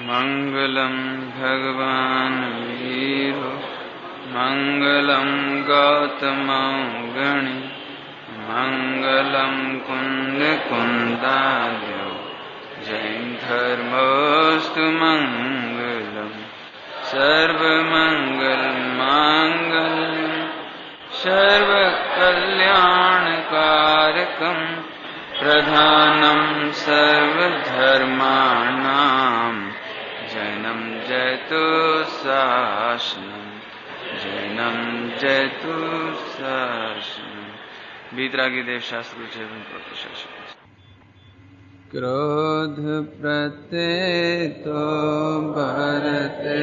मंगलम भगवान वीरो मंगलम गौतम गणि मंगलम कुंद कुंदार्यो जैन धर्मोस्तु मंगलम सर्वमंगल मांगल्यम सर्वकल्याणकारकम प्रधानम सर्वधर्माणां जैनम जयतु शासनम जैनम जयतु शासनम। वीतरागी देव शास्त्र शासन। क्रोध प्रत्येतो भरते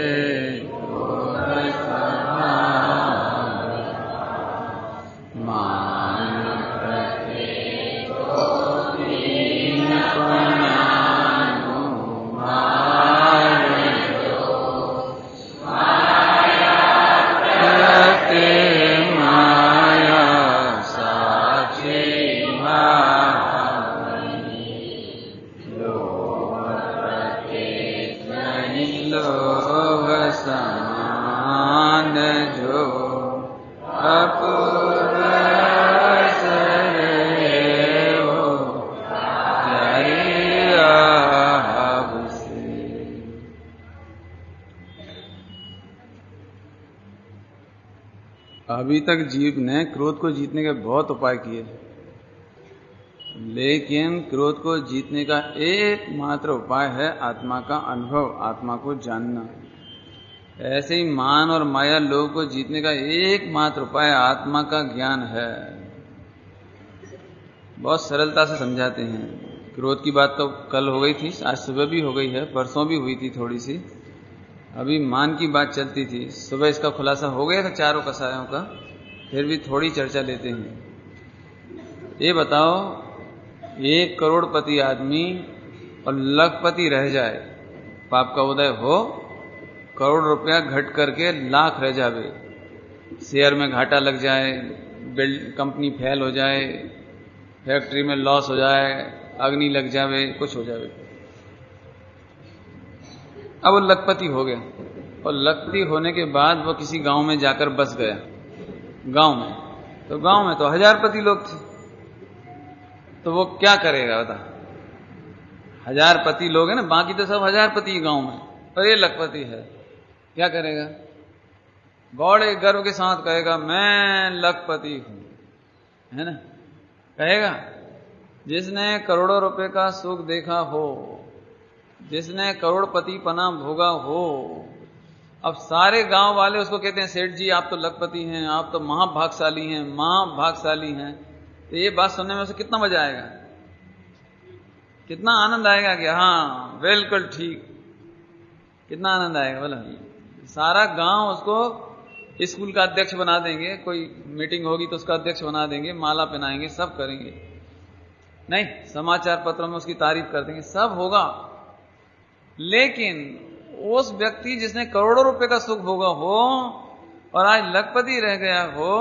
मान प्रत्येतो दीनपनानो मारयो माया प्रते माया साचे मावनी लोभ प्रत्येक लोभ समान जो अपूर्व अभी तक जीव ने क्रोध को जीतने के बहुत उपाय किए, लेकिन क्रोध को जीतने का एकमात्र उपाय है आत्मा का अनुभव, आत्मा को जानना। ऐसे ही मान और माया लोभ को जीतने का एकमात्र उपाय आत्मा का ज्ञान है। बहुत सरलता से समझाते हैं। क्रोध की बात तो कल हो गई थी, आज सुबह भी हो गई है, परसों भी हुई थी थोड़ी सी, अभी मान की बात चलती थी। सुबह इसका खुलासा हो गया था चारों कसायों का, फिर भी थोड़ी चर्चा लेते हैं। ये बताओ, 1 करोड़पति आदमी और लखपति रह जाए, पाप का उदय हो, करोड़ रुपया घट करके लाख रह जावे, शेयर में घाटा लग जाए, कंपनी फेल हो जाए, फैक्ट्री में लॉस हो जाए, अग्नि लग जावे, कुछ हो जावे। अब वो लखपति हो गया, और लखपति होने के बाद वो किसी गांव में जाकर बस गया। गांव में तो 1000पति लोग थे, तो वो क्या करेगा बता? 1000पति लोग हैं ना, बाकी तो सब 1000पति गांव में, और ये लखपति है, क्या करेगा? बड़े गर्व के साथ कहेगा मैं लखपति हूं, है ना? कहेगा। जिसने करोड़ों रुपए का सुख देखा हो, जिसने करोड़पति पना भोगा हो, अब सारे गांव वाले उसको कहते हैं सेठ जी आप तो लखपति हैं, आप तो महाभागशाली हैं, महाभागशाली हैं। तो ये बात सुनने में उसे कितना मजा आएगा, कितना आनंद आएगा कि हाँ बिल्कुल ठीक, कितना आनंद आएगा बोला। सारा गांव उसको स्कूल का अध्यक्ष बना देंगे, कोई मीटिंग होगी तो उसका अध्यक्ष बना देंगे, माला पहनाएंगे, सब करेंगे। नहीं, समाचार पत्रों में उसकी तारीफ कर देंगे, सब होगा। लेकिन उस व्यक्ति जिसने करोड़ों रुपए का सुख भोगा हो और आज लखपति रह गया हो,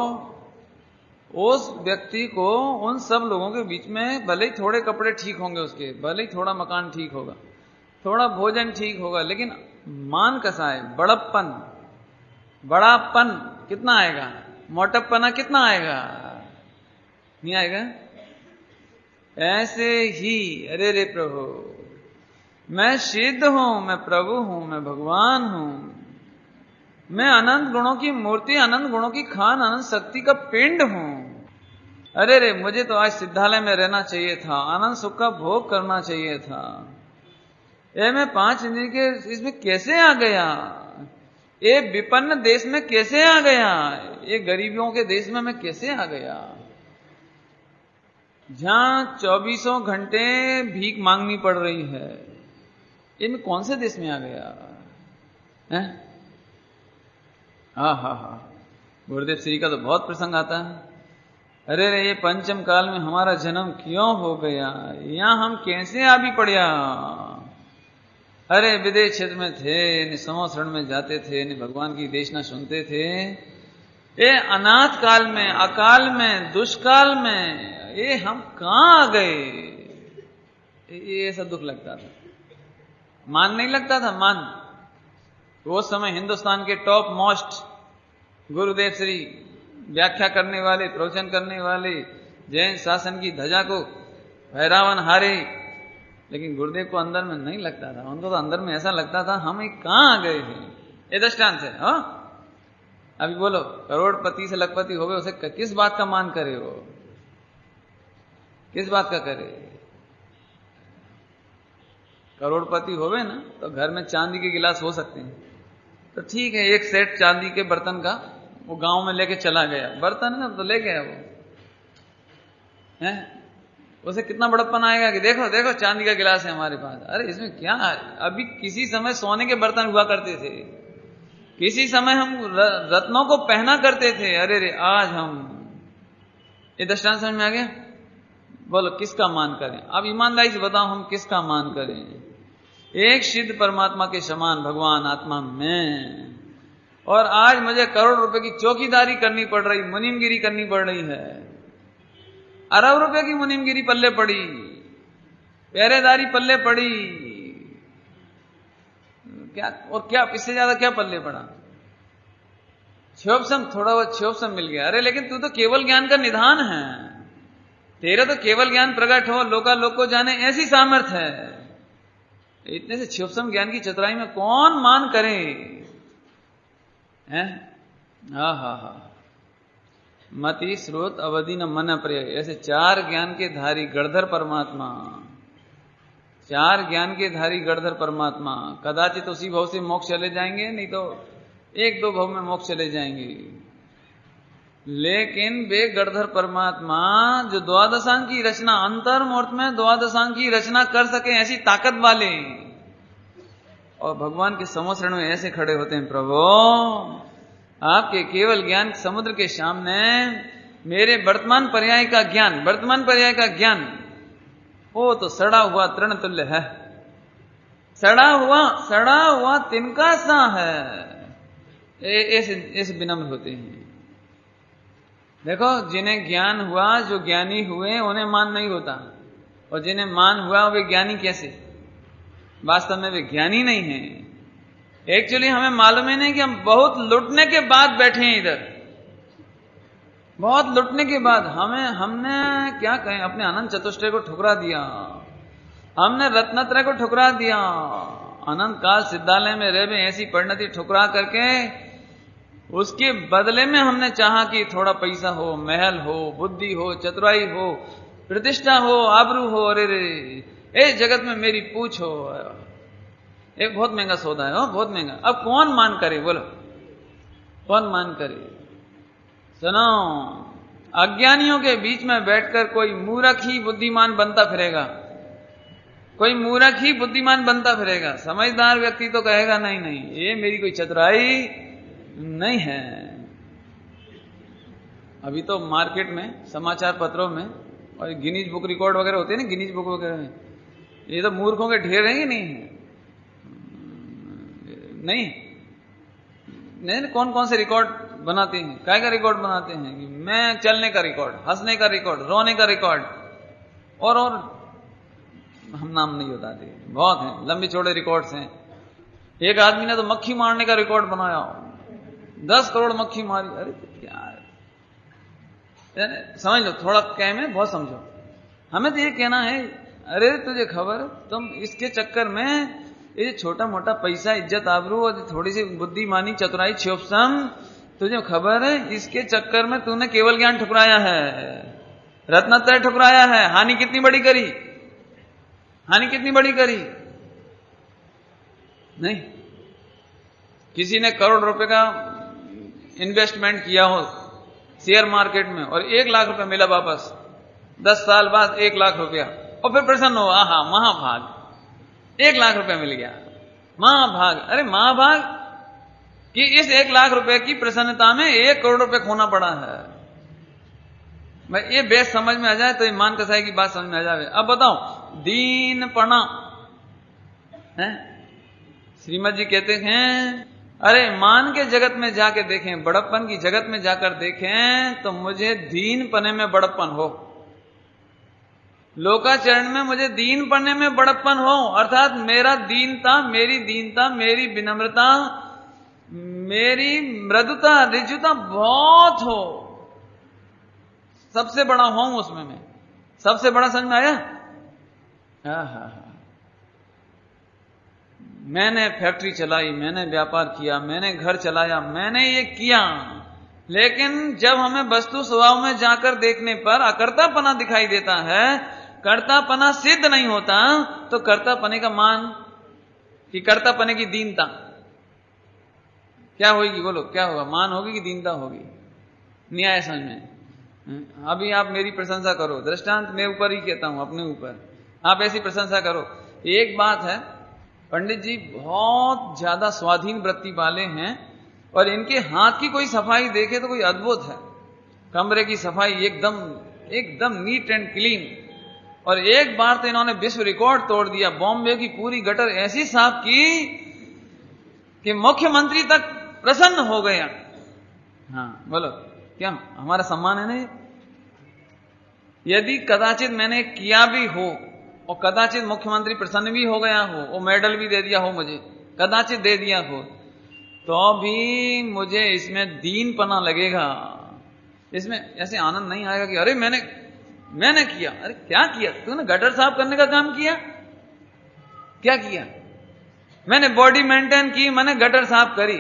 उस व्यक्ति को उन सब लोगों के बीच में भले ही थोड़े कपड़े ठीक होंगे उसके, भले ही थोड़ा मकान ठीक होगा, थोड़ा भोजन ठीक होगा, लेकिन मान कैसा है? बड़प्पन, बड़ापन कितना आएगा? मोटप्पना कितना आएगा? नहीं आएगा। ऐसे ही अरे रे प्रभु, मैं सिद्ध हूं, मैं प्रभु हूं, मैं भगवान हूं, मैं अनंत गुणों की मूर्ति, अनंत गुणों की खान, अनंत शक्ति का पिंड हूं। अरे रे, मुझे तो आज सिद्धालय में रहना चाहिए था, अनंत सुख का भोग करना चाहिए था। ये मैं 5 इंद्रिय के इसमें कैसे आ गया? ये विपन्न देश में कैसे आ गया? ये गरीबियों के देश में मैं कैसे आ गया, जहां 24 घंटे भीख मांगनी पड़ रही है? ये मैं कौन से देश में आ गया है? हा, गुरुदेव श्री का तो बहुत प्रसंग आता है। अरे रे, ये पंचम काल में हमारा जन्म क्यों हो गया? यहां हम कैसे आ भी पड़िया? अरे विदेश क्षेत्र में थे, न समोसरण में जाते थे, न भगवान की देशना सुनते थे। ये अनाथ काल में, अकाल में, दुष्काल में ये हम कहां आ गए? ये ऐसा दुख लगता था। मान नहीं लगता था, मान। वो समय हिंदुस्तान के टॉप मोस्ट गुरुदेव श्री व्याख्या करने वाले, प्रवचन करने वाले, जैन शासन की ध्वजा को फहरावन हारे, लेकिन गुरुदेव को अंदर में नहीं लगता था। उनको तो अंदर में ऐसा लगता था हम कहां आ गए हैं। ये दृष्टांत है। हाँ, अभी बोलो, करोड़पति से लखपति हो गए, उसे किस बात का मान करे? वो किस बात का करे? करोड़पति हो गए ना तो घर में चांदी के गिलास हो सकते हैं, तो ठीक है, एक सेट चांदी के बर्तन का वो गांव में लेके चला गया। बर्तन है तो ले गया वो है, उसे कितना बड़प्पन आएगा कि देखो देखो चांदी का गिलास है हमारे पास। अरे इसमें क्या है? अभी किसी समय सोने के बर्तन हुआ करते थे, किसी समय हम रत्नों को पहना करते थे। अरे रे आज हम, ये दृष्टांत समझ में आ गया? बोलो किसका मान करें? अब ईमानदारी से बताओ हम किसका मान करें? एक सिद्ध परमात्मा के समान भगवान आत्मा में, और आज मुझे करोड़ रुपए की चौकीदारी करनी पड़ रही, मुनीमगिरी करनी पड़ रही है, अरब रुपए की मुनीमगिरी पल्ले पड़ी, पहरेदारी पल्ले पड़ी, क्या और क्या, इससे ज्यादा क्या पल्ले पड़ा? क्षोभसम, थोड़ा बहुत क्षोभसम मिल गया। अरे लेकिन तू तो केवल ज्ञान का निधान है, तेरा तो केवल ज्ञान प्रकट हो, लोका लोक को जाने, ऐसी सामर्थ्य है। इतने से क्षोभसम ज्ञान की चतुराई में कौन मान करे? हैं? हा मति स्रोत अवधि न मन प्रिय, ऐसे चार ज्ञान के धारी गणधर परमात्मा, चार ज्ञान के धारी गणधर परमात्मा कदाचित उसी भव से मोक्ष चले जाएंगे, नहीं तो एक दो भव में मोक्ष चले जाएंगे। लेकिन वे गणधर परमात्मा जो द्वादशांग की रचना, अंतर मुहूर्त में द्वादशांग की रचना कर सके, ऐसी ताकत वाले, और भगवान के समोसरण में ऐसे खड़े होते हैं, प्रभु आपके केवल ज्ञान समुद्र के सामने मेरे वर्तमान पर्याय का ज्ञान, वर्तमान पर्याय का ज्ञान, वो तो सड़ा हुआ तृण तुल्य है, सड़ा हुआ तिनका सा है। ऐसे विनम्र होते हैं। देखो जिन्हें ज्ञान हुआ, जो ज्ञानी हुए, उन्हें मान नहीं होता, और जिन्हें मान हुआ वे ज्ञानी कैसे? वास्तव में वे ज्ञानी नहीं है। एक्चुअली हमें मालूम ही नहीं कि हम बहुत लुटने के बाद बैठे हैं इधर, बहुत लुटने के बाद। हमने क्या कहें, अपने अनंत चतुष्टय को ठुकरा दिया, हमने रत्नत्रय को ठुकरा दिया, अनंत काल सिद्धालय में रहे ऐसी परिणति ठुकरा करके उसके बदले में हमने चाहा कि थोड़ा पैसा हो, महल हो, बुद्धि हो, चतुराई हो, प्रतिष्ठा हो, आबरू हो, अरे रे ए जगत में मेरी पूछ हो। एक बहुत महंगा सौदा है, बहुत महंगा। अब कौन मान करे? बोलो कौन मान करे? सुनो, अज्ञानियों के बीच में बैठकर कोई मूर्ख ही बुद्धिमान बनता फिरेगा, कोई मूर्ख ही बुद्धिमान बनता फिरेगा। समझदार व्यक्ति तो कहेगा नहीं नहीं, ये मेरी कोई चतुराई नहीं है। अभी तो मार्केट में, समाचार पत्रों में, और गिनीज बुक रिकॉर्ड वगैरह होते हैं ना, गिनीज बुक वगैरह में, ये तो मूर्खों के ढेर हैं कि नहीं है? नहीं, कौन कौन से रिकॉर्ड बनाते हैं, काय का रिकॉर्ड बनाते हैं कि मैं चलने का रिकॉर्ड, हंसने का रिकॉर्ड, रोने का रिकॉर्ड, और हम नाम नहीं बताते, बहुत हैं, लंबे चौड़े रिकॉर्ड्स हैं। एक आदमी ने तो मक्खी मारने का रिकॉर्ड बनाया, 10 करोड़ मक्खी मारी। अरे क्या है, समझ लो, थोड़ा कह में बहुत समझो। हमें तो ये कहना है, अरे तुझे खबर, तुम इसके चक्कर में ये छोटा मोटा पैसा, इज्जत, आबरू और थोड़ी सी बुद्धिमानी, चतुराई, क्षोभसम, तुझे खबर है इसके चक्कर में तूने केवल ज्ञान ठुकराया है, रत्नत्रय ठुकराया है। हानि कितनी बड़ी करी, हानि कितनी बड़ी करी? नहीं, किसी ने करोड़ रुपए का इन्वेस्टमेंट किया हो शेयर मार्केट में और 1 लाख रुपए मिला वापस, 10 साल बाद 1 लाख रुपया, और फिर प्रसन्न हो, आहा महाभाग, 1 लाख रुपया मिल गया, महाभाग। अरे महाभाग कि इस 1 लाख रुपए की प्रसन्नता में 1 करोड़ रुपए खोना पड़ा है। मैं ये बेस समझ में आ जाए तो ईमान कसाई की बात समझ में आ जाए। अब बताओ, दीनपना है, श्रीमद जी कहते हैं, अरे मान के जगत में जाके देखें, बड़प्पन की जगत में जाकर देखें तो मुझे दीनपने में बड़प्पन हो, लोकाचरण में मुझे दीन पढ़ने में बड़प्पन हो, अर्थात मेरा दीनता, मेरी विनम्रता, मेरी मृदुता, रिजुता बहुत हो, सबसे बड़ा हूं उसमें मैं, सबसे बड़ा समझ में आया। मैंने फैक्ट्री चलाई, मैंने व्यापार किया, मैंने घर चलाया, मैंने ये किया, लेकिन जब हमें वस्तु स्वभाव में जाकर देखने पर अकर्तापना दिखाई देता है, कर्तापना सिद्ध नहीं होता, तो कर्तापने का मान कि कर्तापने की दीनता क्या होगी? बोलो क्या होगा? मान होगी कि दीनता होगी? न्याय समझ में। अभी आप मेरी प्रशंसा करो, दृष्टांत मैं ऊपर ही कहता हूं, अपने ऊपर, आप ऐसी प्रशंसा करो। एक बात है, पंडित जी बहुत ज्यादा स्वाधीन वृत्ति वाले हैं और इनके हाथ की कोई सफाई देखे तो कोई अद्भुत है। कमरे की सफाई एकदम नीट एंड क्लीन। और एक बार तो इन्होंने विश्व रिकॉर्ड तोड़ दिया, बॉम्बे की पूरी गटर ऐसी साफ की कि मुख्यमंत्री तक प्रसन्न हो गया। हाँ बोलो, क्या हमारा सम्मान है नहीं? यदि कदाचित मैंने किया भी हो और कदाचित मुख्यमंत्री प्रसन्न भी हो गया हो और मेडल भी दे दिया हो, मुझे कदाचित दे दिया हो, तो भी मुझे इसमें दीनपना लगेगा, इसमें ऐसे आनंद नहीं आएगा कि अरे मैंने किया। अरे क्या किया तूने? गटर साफ करने का काम किया? क्या किया? मैंने बॉडी मेंटेन की, मैंने गटर साफ करी।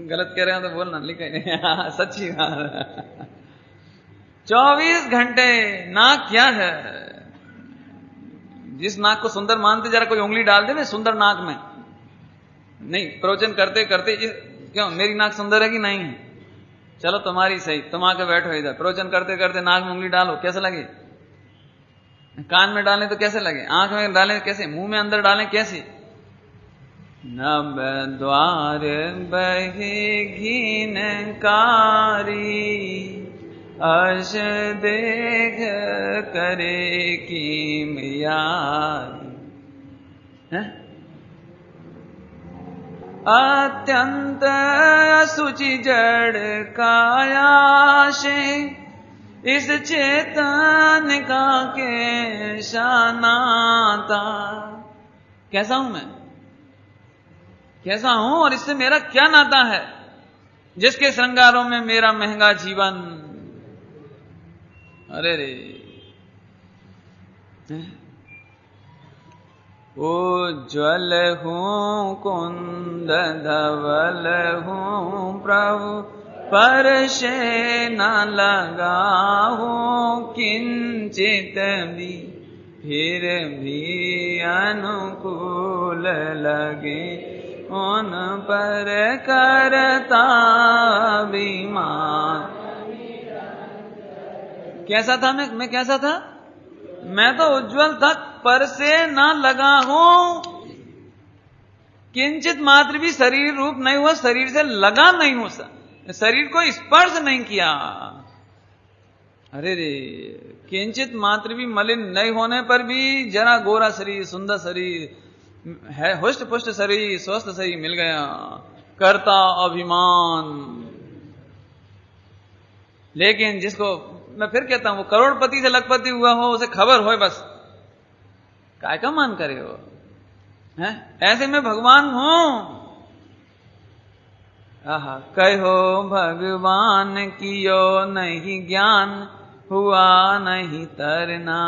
गलत कह रहे हो तो बोलना, लिखा सच्ची बात। 24 घंटे नाक क्या है? जिस नाक को सुंदर मानते, जरा कोई उंगली डाल दे ना सुंदर नाक में। नहीं, प्रवचन करते करते क्यों मेरी नाक सुंदर है कि नहीं है? चलो तुम्हारी सही, तुम आके बैठो इधर, प्रवचन करते करते नाक में उंगली डालो, कैसे लगे? कान में डालें तो कैसे लगे? आंख में डालें कैसे? मुंह में अंदर डालें कैसे? नब द्वार बही कारी, अश देख करे की मियारी। अत्यंत असुचि जड़ काया से, इस चेतन का कैसा नाता। कैसा हूं मैं? कैसा हूं और इससे मेरा क्या नाता है? जिसके श्रृंगारों में मेरा महंगा जीवन। अरे रे, उज्ज्वल हूं कुंद धवल हूं प्रभु, पर से न लगा हूं किंचित भी, फिर भी अनुकूल लगे उन पर करता अभिमान। कैसा था मैं कैसा था? मैं तो उज्जवल था, पर से न लगा हूं, किंचित मात्र भी शरीर रूप नहीं हुआ, शरीर से लगा नहीं हूं, शरीर को स्पर्श नहीं किया। अरे रे, किंचित मात्र भी मलिन नहीं होने पर भी जरा गोरा शरीर, सुंदर शरीर है, हुष्ट पुष्ट शरीर, स्वस्थ शरीर मिल गया, करता अभिमान। लेकिन जिसको मैं फिर कहता हूं, वो करोड़पति से लखपति हुआ हो, उसे खबर हो बस, काय का मान करे हो? है ऐसे में भगवान हूं। आहा, कहो भगवान कियो नहीं ज्ञान, हुआ नहीं तरना।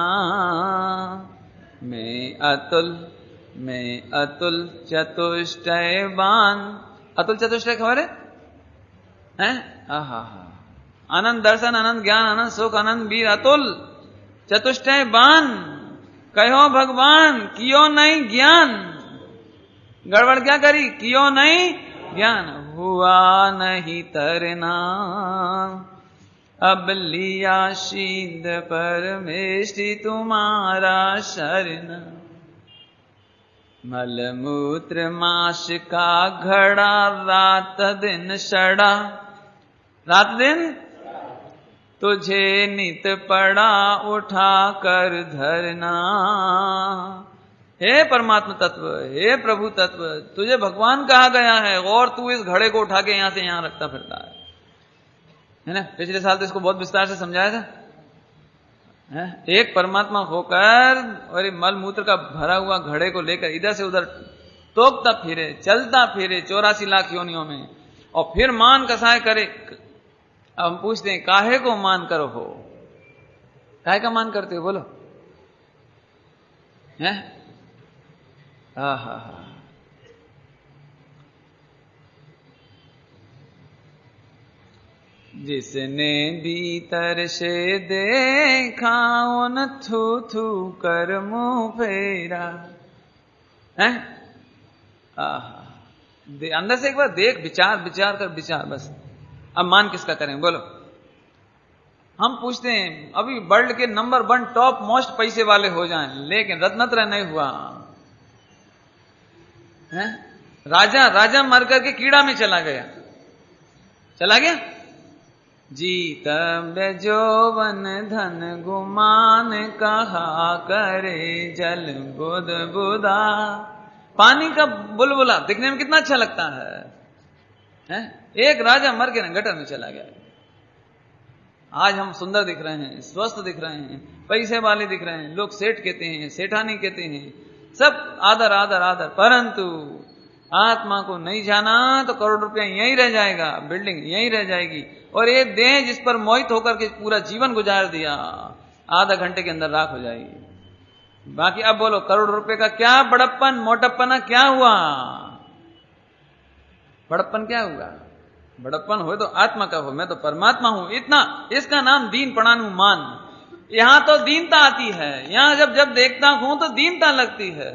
मैं अतुल चतुष्टयवान। अतुल चतुष्टय खबर है? आहा, आनंद दर्शन, आनंद ज्ञान, आनंद सुख, आनंद वीर, अतुल चतुष्टयवान। कहो भगवान कियो नहीं ज्ञान। गड़बड़ क्या करी? कियो नहीं ज्ञान, हुआ नहीं तरना। अब लिया शीद परमेष्टि तुम्हारा शरण, मलमूत्र माश का घड़ा रात दिन सड़ा। रात दिन तुझे नित पड़ा उठा कर धरना। हे परमात्मा तत्व, हे प्रभु तत्व, तुझे भगवान कहा गया है और तू इस घड़े को उठा के यहां से यहां रखता फिरता है ना? पिछले साल तो इसको बहुत विस्तार से समझाया था। एक परमात्मा होकर और मल मूत्र का भरा हुआ घड़े को लेकर इधर से उधर टोकता फिरे, चलता फिरे 84 लाख योनियों में, और फिर मान कसाय करे। अब हम पूछते हैं काहे को मान करो हो, काहे का मान करते हो बोलो? हैं? हा। जिसने भीतर से देखा उन थू थू कर मुंह फेरा। हैं? अंदर से एक बार देख, विचार कर विचार, बस। अब मान किसका करें बोलो? हम पूछते हैं अभी वर्ल्ड के नंबर 1 टॉप मोस्ट पैसे वाले हो जाएं, लेकिन रत्नत्रय नहीं हुआ है। राजा मर करके कीड़ा में चला गया जीत बेजोवन धन गुमान कहा करे जल बुद बुदा। पानी का बुलबुला दिखने में कितना अच्छा लगता है? एक राजा मर के गटर में चला गया। आज हम सुंदर दिख रहे हैं, स्वस्थ दिख रहे हैं, पैसे वाले दिख रहे हैं, लोग सेठ कहते हैं, सेठानी कहते हैं, सब आदर आदर आदर, परंतु आत्मा को नहीं जाना तो करोड़ रुपया यहीं रह जाएगा, बिल्डिंग यहीं रह जाएगी, और ये देह जिस पर मोहित होकर के पूरा जीवन गुजार दिया आधा घंटे के अंदर राख हो जाएगी। बाकी अब बोलो करोड़ रुपए का क्या बड़प्पन मोटप्पना क्या हुआ? बड़प्पन क्या हुआ? बड़प्पन हो तो आत्मा का हो, मैं तो परमात्मा हूं, इतना, इसका नाम दीन प्रणानुमान। यहां तो दीनता आती है, यहां जब देखता हूं तो दीनता लगती है।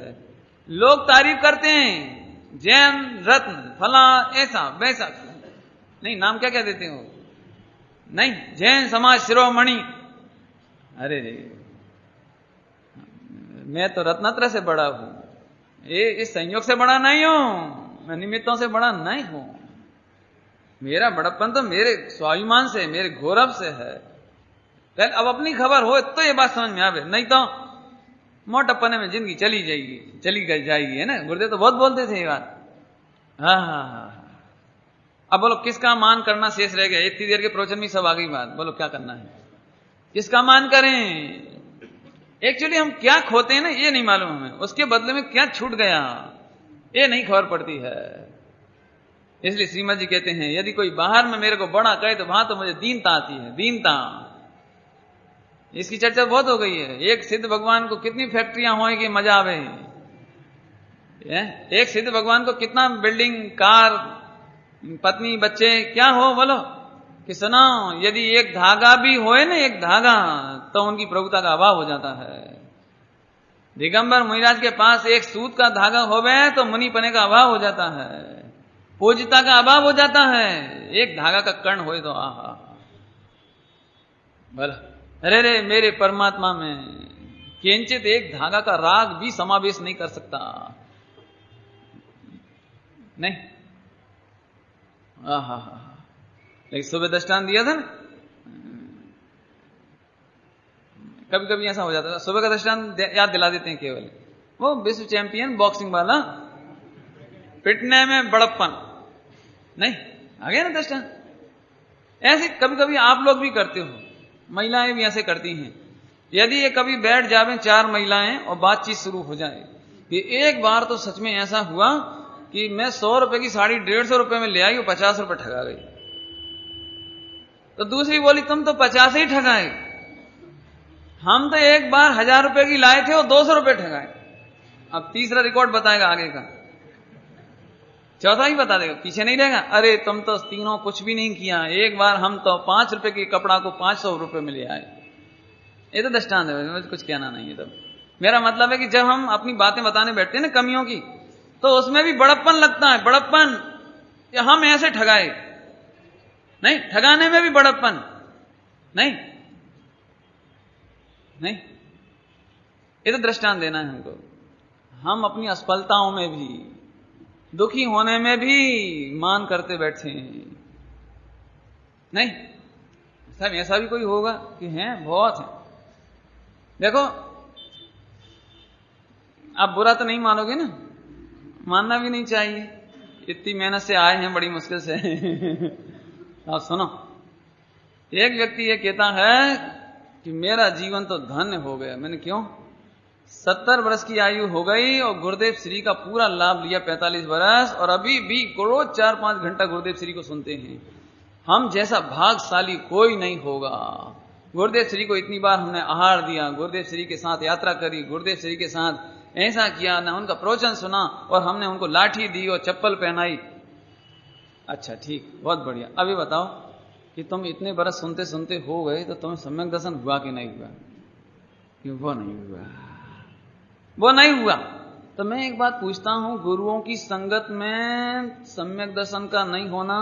लोग तारीफ करते हैं जैन रत्न फला ऐसा वैसा, नहीं नाम क्या देते हो, नहीं जैन समाज शिरोमणि। अरे मैं तो रत्नत्र से बड़ा हूं, ये इस संयोग से बड़ा नहीं हूं, मैं निमित्तों से बड़ा नहीं हूं। मेरा बड़प्पन तो मेरे स्वाभिमान से, मेरे गौरव से है। अब अपनी खबर हो तो ये बात समझ में आवे, नहीं तो मोटप्पने में जिंदगी चली जाएगी, है ना। गुरुदेव तो बहुत बोलते थे ये बात। हाँ। अब बोलो किसका मान करना शेष रह गया? इतनी देर के प्रवचन में सब आ गई बात, बोलो क्या करना है, किसका मान करें? एक्चुअली हम क्या खोते हैं ना ये नहीं मालूम हमें, उसके बदले में क्या छूट गया ये नहीं खबर पड़ती है। इसलिए श्रीमद जी कहते हैं यदि कोई बाहर में मेरे को बड़ा कहे तो वहां तो मुझे दीनता आती है, दीनता। इसकी चर्चा बहुत हो गई है। एक सिद्ध भगवान को कितनी फैक्ट्रियां हो कि मजा आवे, एक सिद्ध भगवान को कितना बिल्डिंग कार पत्नी बच्चे क्या हो बोलो कि सुनाओ, यदि एक धागा भी होए ना, एक धागा, तो उनकी प्रभुता का अभाव हो जाता है। दिगंबर मुनिराज के पास एक सूत का धागा होवे तो मुनिपने का अभाव हो जाता है, पूज्यता का अभाव हो जाता है। एक धागा का कर्ण होए तो आहा बोला, अरे रे मेरे परमात्मा में किंचित एक धागा का राग भी समावेश नहीं कर सकता, नहीं। आहा, लेकिन सुबह दृष्टांत दिया था ना, कभी कभी ऐसा हो जाता था। सुबह का दृष्टांत याद दिला देते हैं केवल, वो विश्व चैंपियन बॉक्सिंग वाला, पिटने में बड़प्पन नहीं, आ गया ना दृष्टांत। ऐसे कभी कभी आप लोग भी करते हो, महिलाएं भी ऐसे करती हैं। यदि ये कभी बैठ जावे 4 महिलाएं और बातचीत शुरू हो जाए कि एक बार तो सच में ऐसा हुआ कि मैं 100 रुपए की साड़ी 150 रुपए में ले आई और 50 रुपए ठगा गई। तो दूसरी बोली तुम तो 50 ही ठगाए, हम तो एक बार 1000 रुपए की लाए थे और 200 रुपए ठगाए। अब तीसरा रिकॉर्ड बताएगा आगे का, चौथा ही बता देगा, पीछे नहीं रहेगा। अरे तुम तो तीनों कुछ भी नहीं किया, एक बार हम तो 5 रुपए के कपड़ा को 500 रुपए में ले आए। ये तो दृष्टांत है, मुझे कुछ कहना नहीं है। तब मेरा मतलब है कि जब हम अपनी बातें बताने बैठते हैं ना कमियों की, तो उसमें भी बड़प्पन लगता है, बड़प्पन कि हम ऐसे ठगाए, नहीं, ठगाने में भी बड़प्पन नहीं, ये तो दृष्टांत देना है हमको। हम अपनी असफलताओं में भी, दुखी होने में भी मान करते बैठे हैं, नहीं। सब ऐसा भी कोई होगा कि हैं, बहुत है। देखो आप बुरा तो नहीं मानोगे ना, मानना भी नहीं चाहिए, इतनी मेहनत से आए हैं बड़ी मुश्किल से। आप सुनो, एक व्यक्ति ये कहता है कि मेरा जीवन तो धन्य हो गया। मैंने क्यों? 70 वर्ष की आयु हो गई और गुरुदेव श्री का पूरा लाभ लिया 45 वर्ष, और अभी भी रोज 4-5 घंटा गुरुदेव श्री को सुनते हैं। हम जैसा भाग्यशाली कोई नहीं होगा। गुरुदेव श्री को इतनी बार हमने आहार दिया, गुरुदेव श्री के साथ यात्रा करी, गुरुदेव श्री के साथ ऐसा किया, ना उनका प्रवचन सुना और हमने उनको लाठी दी और चप्पल पहनाई। अच्छा ठीक, बहुत बढ़िया। अभी बताओ कि तुम इतने बरस सुनते सुनते हो गए तो तुम्हें सम्यक दर्शन हुआ कि नहीं हुआ? क्यों? वो नहीं हुआ, वो नहीं हुआ। तो मैं एक बात पूछता हूं, गुरुओं की संगत में सम्यक दर्शन का नहीं होना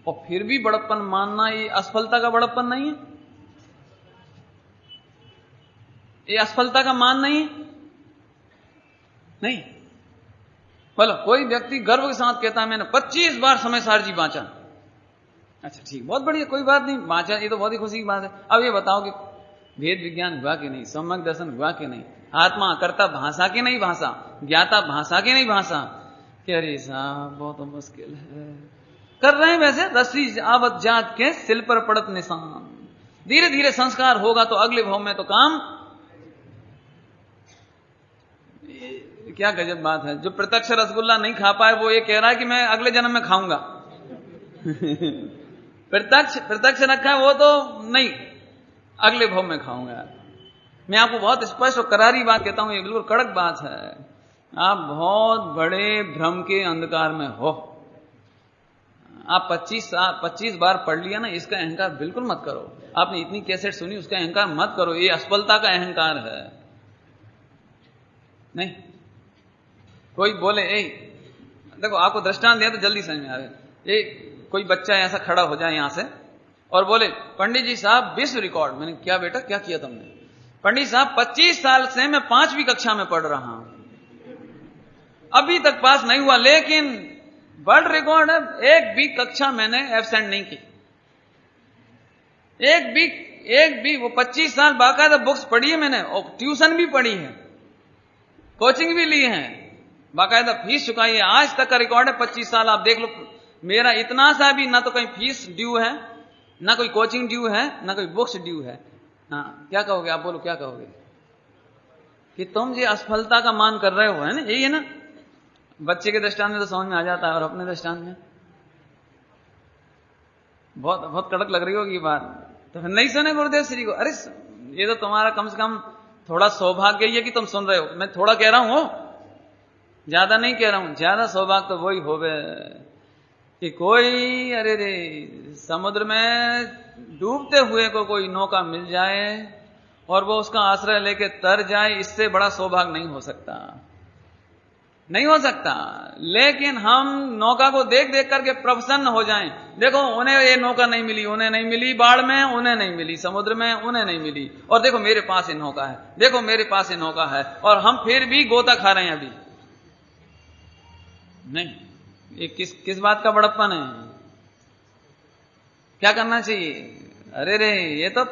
और फिर भी बड़प्पन मानना, ये असफलता का बड़प्पन नहीं है? ये असफलता का मान नहीं? नहीं। बोलो, कोई व्यक्ति गर्व के साथ कहता है मैंने 25 बार समय सार जी बांचा। अच्छा ठीक, बहुत बढ़िया, कोई बात नहीं, बांचा, ये तो बहुत ही खुशी की बात है। अब ये बताओ कि भेद विज्ञान हुआ कि नहीं, सम्यक दर्शन हुआ कि नहीं, आत्मा कर्ता भाषा की नहीं भाषा, ज्ञाता भाषा की नहीं भाषा? कि अरे साहब बहुत मुश्किल है। कर रहे हैं वैसे, रस्सी आवत जात के सिल पर पड़त निशान। धीरे धीरे संस्कार होगा तो अगले भाव में तो काम। क्या गजब बात है। जो प्रत्यक्ष रसगुल्ला नहीं खा पाए वो ये कह रहा है कि मैं अगले जन्म में खाऊंगा। प्रत्यक्ष रखा है वो तो नहीं, अगले भाव में खाऊंगा। मैं आपको बहुत स्पष्ट और करारी बात कहता हूं, ये बिल्कुल कड़क बात है। आप बहुत बड़े भ्रम के अंधकार में हो। आप 25 बार पढ़ लिया ना, इसका अहंकार बिल्कुल मत करो। आपने इतनी कैसेट सुनी, उसका अहंकार मत करो। ये असफलता का अहंकार है। नहीं, कोई बोले ए, देखो आपको दृष्टांत दिया तो जल्दी समझ में आ गया। ए, कोई बच्चा ऐसा खड़ा हो जाए यहां से और बोले पंडित जी साहब विश्व रिकॉर्ड। मैंने क्या बेटा, क्या किया तुमने? पंडित साहब 25 साल से मैं 5वीं कक्षा में पढ़ रहा हूं, अभी तक पास नहीं हुआ, लेकिन वर्ल्ड रिकॉर्ड है, एक भी कक्षा मैंने एब्सेंट नहीं की। एक भी वो 25 साल बाकायदा बुक्स पढ़ी है मैंने, और ट्यूशन भी पढ़ी है, कोचिंग भी ली है, बाकायदा फीस चुकाई है। आज तक का रिकॉर्ड है 25 साल। आप देख लो मेरा इतना सा भी, ना तो कहीं फीस ड्यू है, ना कोई कोचिंग ड्यू है, ना कोई बुक्स ड्यू है। हाँ, क्या कहोगे आप? बोलो क्या कहोगे? कि तुम ये असफलता का मान कर रहे हो, है ना? यही है ना? बच्चे के दृष्टांत में तो समझ में आ जाता है, और अपने दृष्टांत में बहुत बहुत कड़क लग रही होगी ये बात। तो फिर नहीं सुने गुरुदेव श्री को? अरे ये तो तुम्हारा कम से कम थोड़ा सौभाग्य ही है कि तुम सुन रहे हो। मैं थोड़ा कह रहा हूं, ज्यादा नहीं कह रहा हूं। ज्यादा सौभाग्य तो वही होवे कि कोई अरे रे समुद्र में डूबते हुए को कोई नौका मिल जाए और वो उसका आश्रय लेके तर जाए। इससे बड़ा सौभाग्य नहीं हो सकता, नहीं हो सकता। लेकिन हम नौका को देख देख करके प्रसन्न हो जाएं। देखो उन्हें ये नौका नहीं मिली, उन्हें नहीं मिली, बाढ़ में उन्हें नहीं मिली, समुद्र में उन्हें नहीं मिली, और देखो मेरे पास ये नौका है, देखो मेरे पास ये नौका है, और हम फिर भी गोता खा रहे हैं अभी। नहीं, ये किस बात का बड़प्पन है? क्या करना चाहिए? अरे रे, ये तो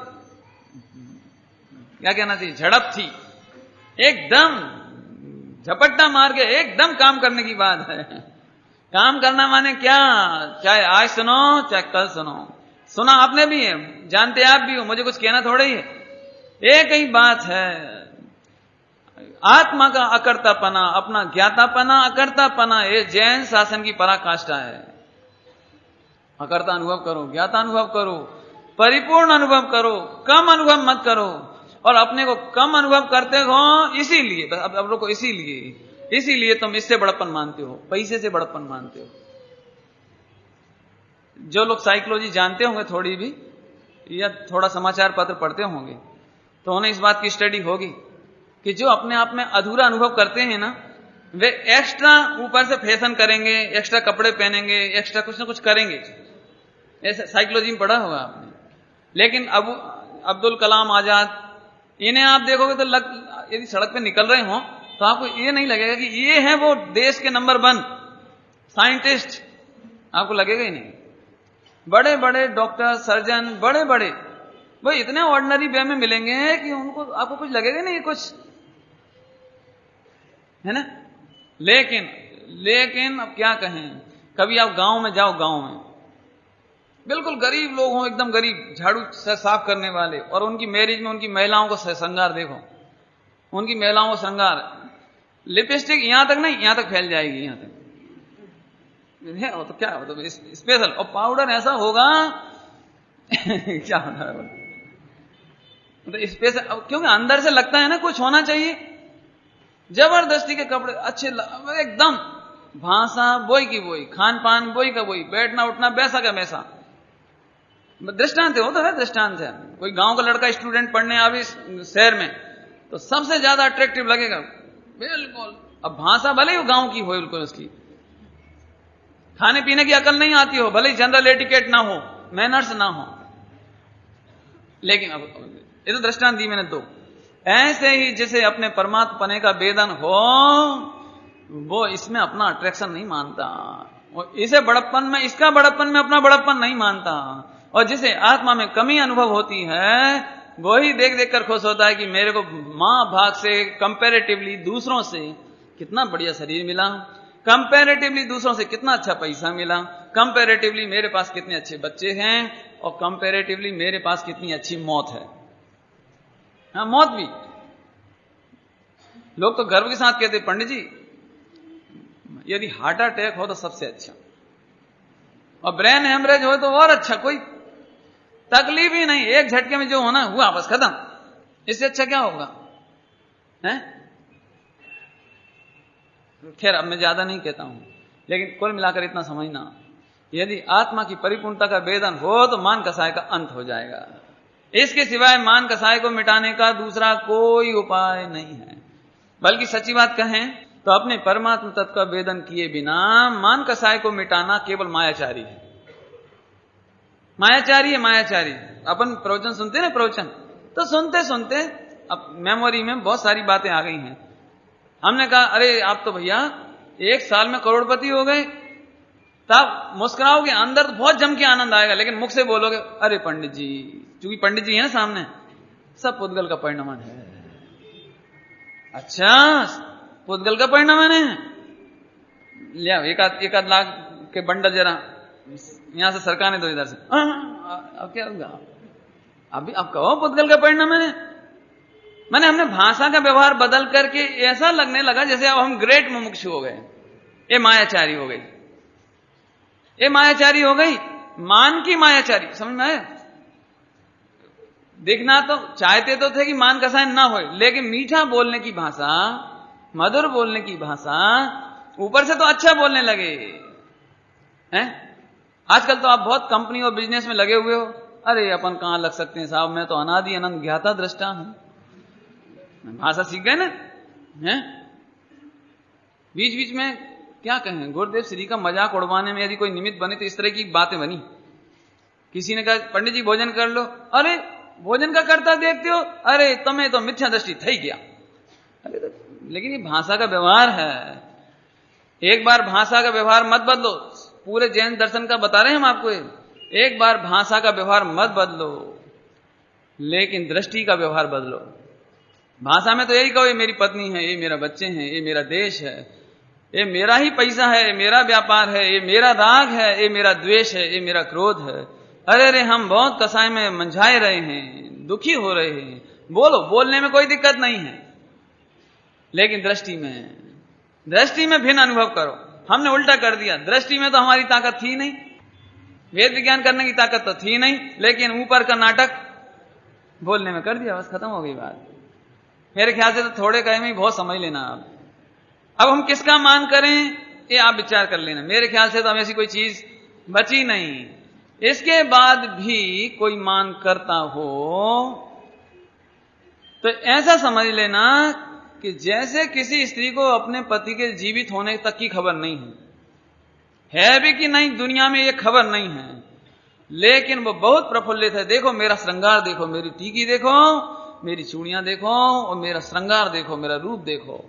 क्या कहना चाहिए, झड़प थी, एकदम झपट्टा मार के एकदम काम करने की बात है। काम करना माने क्या? चाहे आज सुनो चाहे कल सुनो। सुना आपने भी है, जानते आप भी हो, मुझे कुछ कहना थोड़ा ही है। एक ही बात है, आत्मा का अकर्तापना, अपना ज्ञातापना, अकर्तापना, ये जैन शासन की पराकाष्ठा है। अकर्ता अनुभव करो, ज्ञाता अनुभव करो, परिपूर्ण अनुभव करो, कम अनुभव मत करो। और अपने को कम अनुभव करते हो इसीलिए, अब रोको, इसीलिए तुम इससे बड़प्पन मानते हो, पैसे से बड़प्पन मानते हो। जो लोग साइकोलॉजी जानते होंगे थोड़ी भी, या थोड़ा समाचार पत्र पढ़ते होंगे, तो उन्हें इस बात की स्टडी होगी कि जो अपने आप में अधूरा अनुभव करते हैं ना, वे एक्स्ट्रा ऊपर से फैशन करेंगे, एक्स्ट्रा कपड़े पहनेंगे, एक्स्ट्रा कुछ ना कुछ करेंगे। ऐसा साइकोलॉजी में पढ़ा होगा आपने। लेकिन अब्दुल कलाम आजाद, इन्हें आप देखोगे तो यदि सड़क पे निकल रहे हो तो आपको ये नहीं लगेगा कि ये है वो देश के नंबर 1 साइंटिस्ट, आपको लगेगा ही नहीं। बड़े बड़े डॉक्टर, सर्जन, बड़े बड़े, वो इतने ऑर्डिनरी वे में मिलेंगे कि उनको आपको कुछ लगेगा नहीं कुछ, है ना? लेकिन अब क्या कहें, कभी आप गांव में जाओ, बिल्कुल गरीब लोग हों, एकदम गरीब, झाड़ू से साफ करने वाले, और उनकी मैरिज में उनकी महिलाओं को श्रृंगार देखो, उनकी महिलाओं को श्रृंगार, लिपस्टिक यहां तक नहीं, यहां तक फैल जाएगी, यहां तक है, वो तो क्या मतलब स्पेशल, और पाउडर ऐसा होगा क्या होता है मतलब स्पेशल, क्योंकि अंदर से लगता है ना कुछ होना चाहिए, जबरदस्ती के कपड़े अच्छे, एकदम भाषा बोई की बोई, खान पान बोई का बोई, बैठना उठना वैसा का वैसा। दृष्टांत है, वो तो है दृष्टांत है। कोई गांव का लड़का स्टूडेंट पढ़ने आवे शहर में तो सबसे ज्यादा अट्रैक्टिव लगेगा, बिल्कुल। अब भाषा भले ही गांव की हो, बिल्कुल उसकी खाने पीने की अकल नहीं आती हो, भले ही जनरल एटिकेट ना हो, मैनर्स ना हो, लेकिन अब ये तो दृष्टांत दी मैंने दो। ऐसे ही जिसे अपने परमात्मा पने का वेदन हो, वो इसमें अपना अट्रैक्शन नहीं मानता, वो इसे बड़प्पन में, इसका बड़प्पन में अपना बड़प्पन नहीं मानता, और जिसे आत्मा में कमी अनुभव होती है वही देख देख कर खुश होता है कि मेरे को मां भाग से कंपैरेटिवली दूसरों से कितना बढ़िया शरीर मिला, कंपैरेटिवली दूसरों से कितना अच्छा पैसा मिला, कंपैरेटिवली मेरे पास कितने अच्छे बच्चे हैं, और कंपैरेटिवली मेरे पास कितनी अच्छी मौत है। हाँ, मौत भी लोग तो गर्व के साथ कहते, पंडित जी यदि हार्ट अटैक हो तो सबसे अच्छा, और ब्रेन हेमरेज हो तो और अच्छा, कोई तकलीफ ही नहीं, एक झटके में जो होना हुआ बस खत्म, इससे अच्छा क्या होगा है? खैर अब मैं ज्यादा नहीं कहता हूं, लेकिन कुल मिलाकर इतना समझना, यदि आत्मा की परिपूर्णता का वेदन हो तो मान कसाय का अंत हो जाएगा। इसके सिवाय मान कसाय को मिटाने का दूसरा कोई उपाय नहीं है। बल्कि सच्ची बात कहें तो अपने परमात्मा तत्व का वेदन किए बिना मान कसाय को मिटाना केवल मायाचारी है, मायाचारी है, मायाचारी। अपन प्रवचन सुनते ना, प्रवचन तो सुनते सुनते अब मेमोरी में बहुत सारी बातें आ गई हैं। हमने कहा अरे आप तो भैया 1 साल में करोड़पति हो गए, तब मुस्कुराओगे, अंदर तो बहुत जम के आनंद आएगा, लेकिन मुख से बोलोगे अरे पंडित जी, चूंकि पंडित जी है ना सामने, सब पुद्गल का परिणाम है। अच्छा, पुद्गल का परिणाम है, लिया एक आध लाख के बंडल जरा यहां से सरकार ने तो इधर से, अब क्या होगा, अभी अब कहो पुद्गल का परिणाम है। मैंने हमने भाषा का व्यवहार बदल करके ऐसा लगने लगा जैसे अब हम ग्रेट मुमुक्षु हो गए, ये मायाचारी हो गई, ये मायाचारी हो गई, मान की मायाचारी, समझ में आया? देखना तो चाहते तो थे कि मान कसाय ना हो, लेकिन मीठा बोलने की भाषा, मधुर बोलने की भाषा, ऊपर से तो अच्छा बोलने लगे हैं। आजकल तो आप बहुत कंपनी और बिजनेस में लगे हुए हो, अरे अपन कहां लग सकते हैं साहब, मैं तो अनादि अनंत ज्ञाता दृष्टा हूं, भाषा सीख गए ना हैं। बीच बीच में क्या कहें, गुरुदेव श्री का मजाक उड़वाने में यदि कोई निमित्त बने तो इस तरह की बातें बनी। किसी ने कहा पंडित जी भोजन कर लो, अरे भोजन का करता देखते हो, अरे तुम्हें तो मिथ्या दृष्टि थई गया। अरे तो, लेकिन ये भाषा का व्यवहार है, एक बार भाषा का व्यवहार मत बदलो। पूरे जैन दर्शन का बता रहे हैं हम आपको, एक बार भाषा का व्यवहार मत बदलो, लेकिन दृष्टि का व्यवहार बदलो। भाषा में तो यही कहो, ये मेरी पत्नी है, ये मेरा बच्चे हैं, ये मेरा देश है, ये मेरा ही पैसा है, ये मेरा व्यापार है, ये मेरा राग है, ये मेरा द्वेष है, ये मेरा क्रोध है। अरे हम बहुत कसाई में मंझाए रहे हैं, दुखी हो रहे हैं। बोलो, बोलने में कोई दिक्कत नहीं है, लेकिन दृष्टि में भिन्न अनुभव करो। हमने उल्टा कर दिया, दृष्टि में तो हमारी ताकत थी नहीं, वेद विज्ञान करने की ताकत तो थी नहीं, लेकिन ऊपर का नाटक बोलने में कर दिया, बस खत्म हो गई बात। मेरे ख्याल से तो थोड़े कहे में बहुत समझ लेना आप। अब हम किसका मान करें ये आप विचार कर लेना। मेरे ख्याल से तो हम ऐसी कोई चीज बची नहीं। इसके बाद भी कोई मान करता हो तो ऐसा समझ लेना कि जैसे किसी स्त्री को अपने पति के जीवित होने तक की खबर नहीं है भी कि नहीं, दुनिया में ये खबर नहीं है, लेकिन वो बहुत प्रफुल्लित है। देखो मेरा श्रृंगार देखो, मेरी टीकी देखो, मेरी चूड़ियां देखो, और मेरा श्रृंगार देखो, मेरा रूप देखो।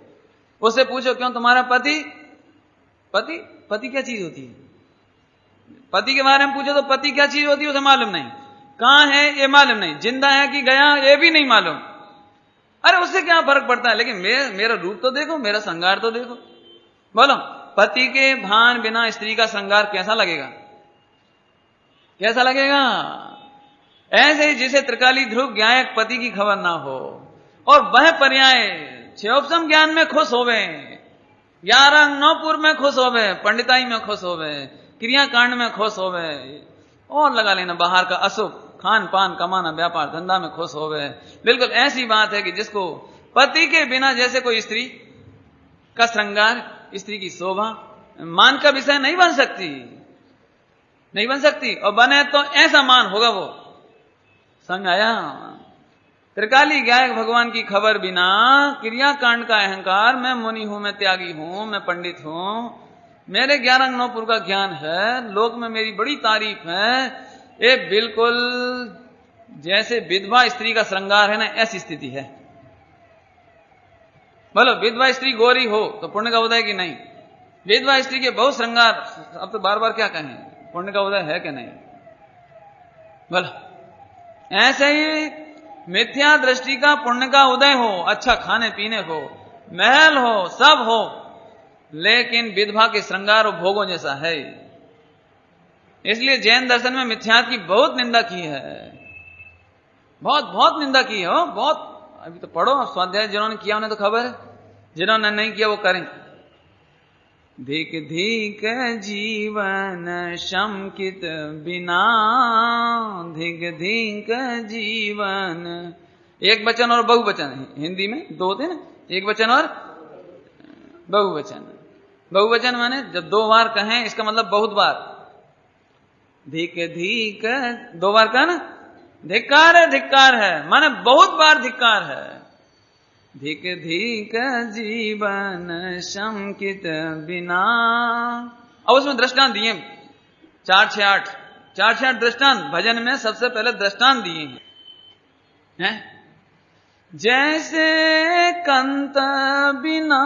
उससे पूछो क्यों तुम्हारा पति क्या चीज होती है? पति के बारे में पूछो तो पति क्या चीज होती है उसे मालूम नहीं, कहां है ये मालूम नहीं, जिंदा है कि गया ये भी नहीं मालूम। अरे उससे क्या फर्क पड़ता है, लेकिन मेरा रूप तो देखो, मेरा श्रृंगार तो देखो। बोलो, पति के भान बिना स्त्री का श्रृंगार कैसा लगेगा? कैसा लगेगा? ऐसे ही जिसे त्रिकाली ध्रुव ज्ञायक पति की खबर ना हो और वह पर्याय क्षयोपम ज्ञान में खुश होवे, 11 अंग 9 पूर्व में खुश होवे, पंडिताई में खुश होवे, क्रियाकांड में खुश होवे, और लगा लेना बाहर का अशुभ खान पान कमाना व्यापार धंधा में खुश होवे। बिल्कुल ऐसी बात है कि जिसको पति के बिना जैसे कोई स्त्री का श्रृंगार, स्त्री की शोभा मान का विषय नहीं बन सकती, नहीं बन सकती, और बने तो ऐसा मान होगा वो। समझ आया? त्रिकाली गायक भगवान की खबर बिना क्रियाकांड का अहंकार, मैं मुनि हूं, मैं त्यागी हूं, मैं पंडित हूं, मेरे 11 अंग 9 पूर्व का ज्ञान है, लोक में मेरी बड़ी तारीफ है, ये बिल्कुल जैसे विधवा स्त्री का श्रृंगार है ना, ऐसी स्थिति है। बोलो विधवा स्त्री गोरी हो तो पुण्य का उदय की नहीं? विधवा स्त्री के बहुत श्रृंगार, अब तो बार बार क्या कहें, पुण्य का उदय है कि नहीं? बोलो ऐसे ही मिथ्या दृष्टि का पुण्य का उदय हो, अच्छा खाने पीने को, महल हो, सब हो, लेकिन विधवा के श्रृंगार और भोगों जैसा है। इसलिए जैन दर्शन में मिथ्यात्व की बहुत निंदा की है, बहुत बहुत निंदा की है हो, बहुत। अभी तो पढ़ो स्वाध्याय, जिन्होंने किया उन्हें तो खबर है, जिन्होंने नहीं किया वो करें। धिक धिक जीवन शंकित बिना, धिक धिक जीवन, एक वचन और बहुवचन, हिंदी में दो होते ना, एक वचन और बहुवचन। बहुवचन माने जब 2 बार कहें इसका मतलब बहुत बार। धिक धिक 2 बार कहा ना, धिक्कार है माने बहुत बार धिक्कार है। धिक धिक जीवन शंकित बिना। अब उसमें दृष्टांत दिए 4-6-8 दृष्टांत भजन में सबसे पहले दृष्टांत दिए हैं। जैसे कंत बिना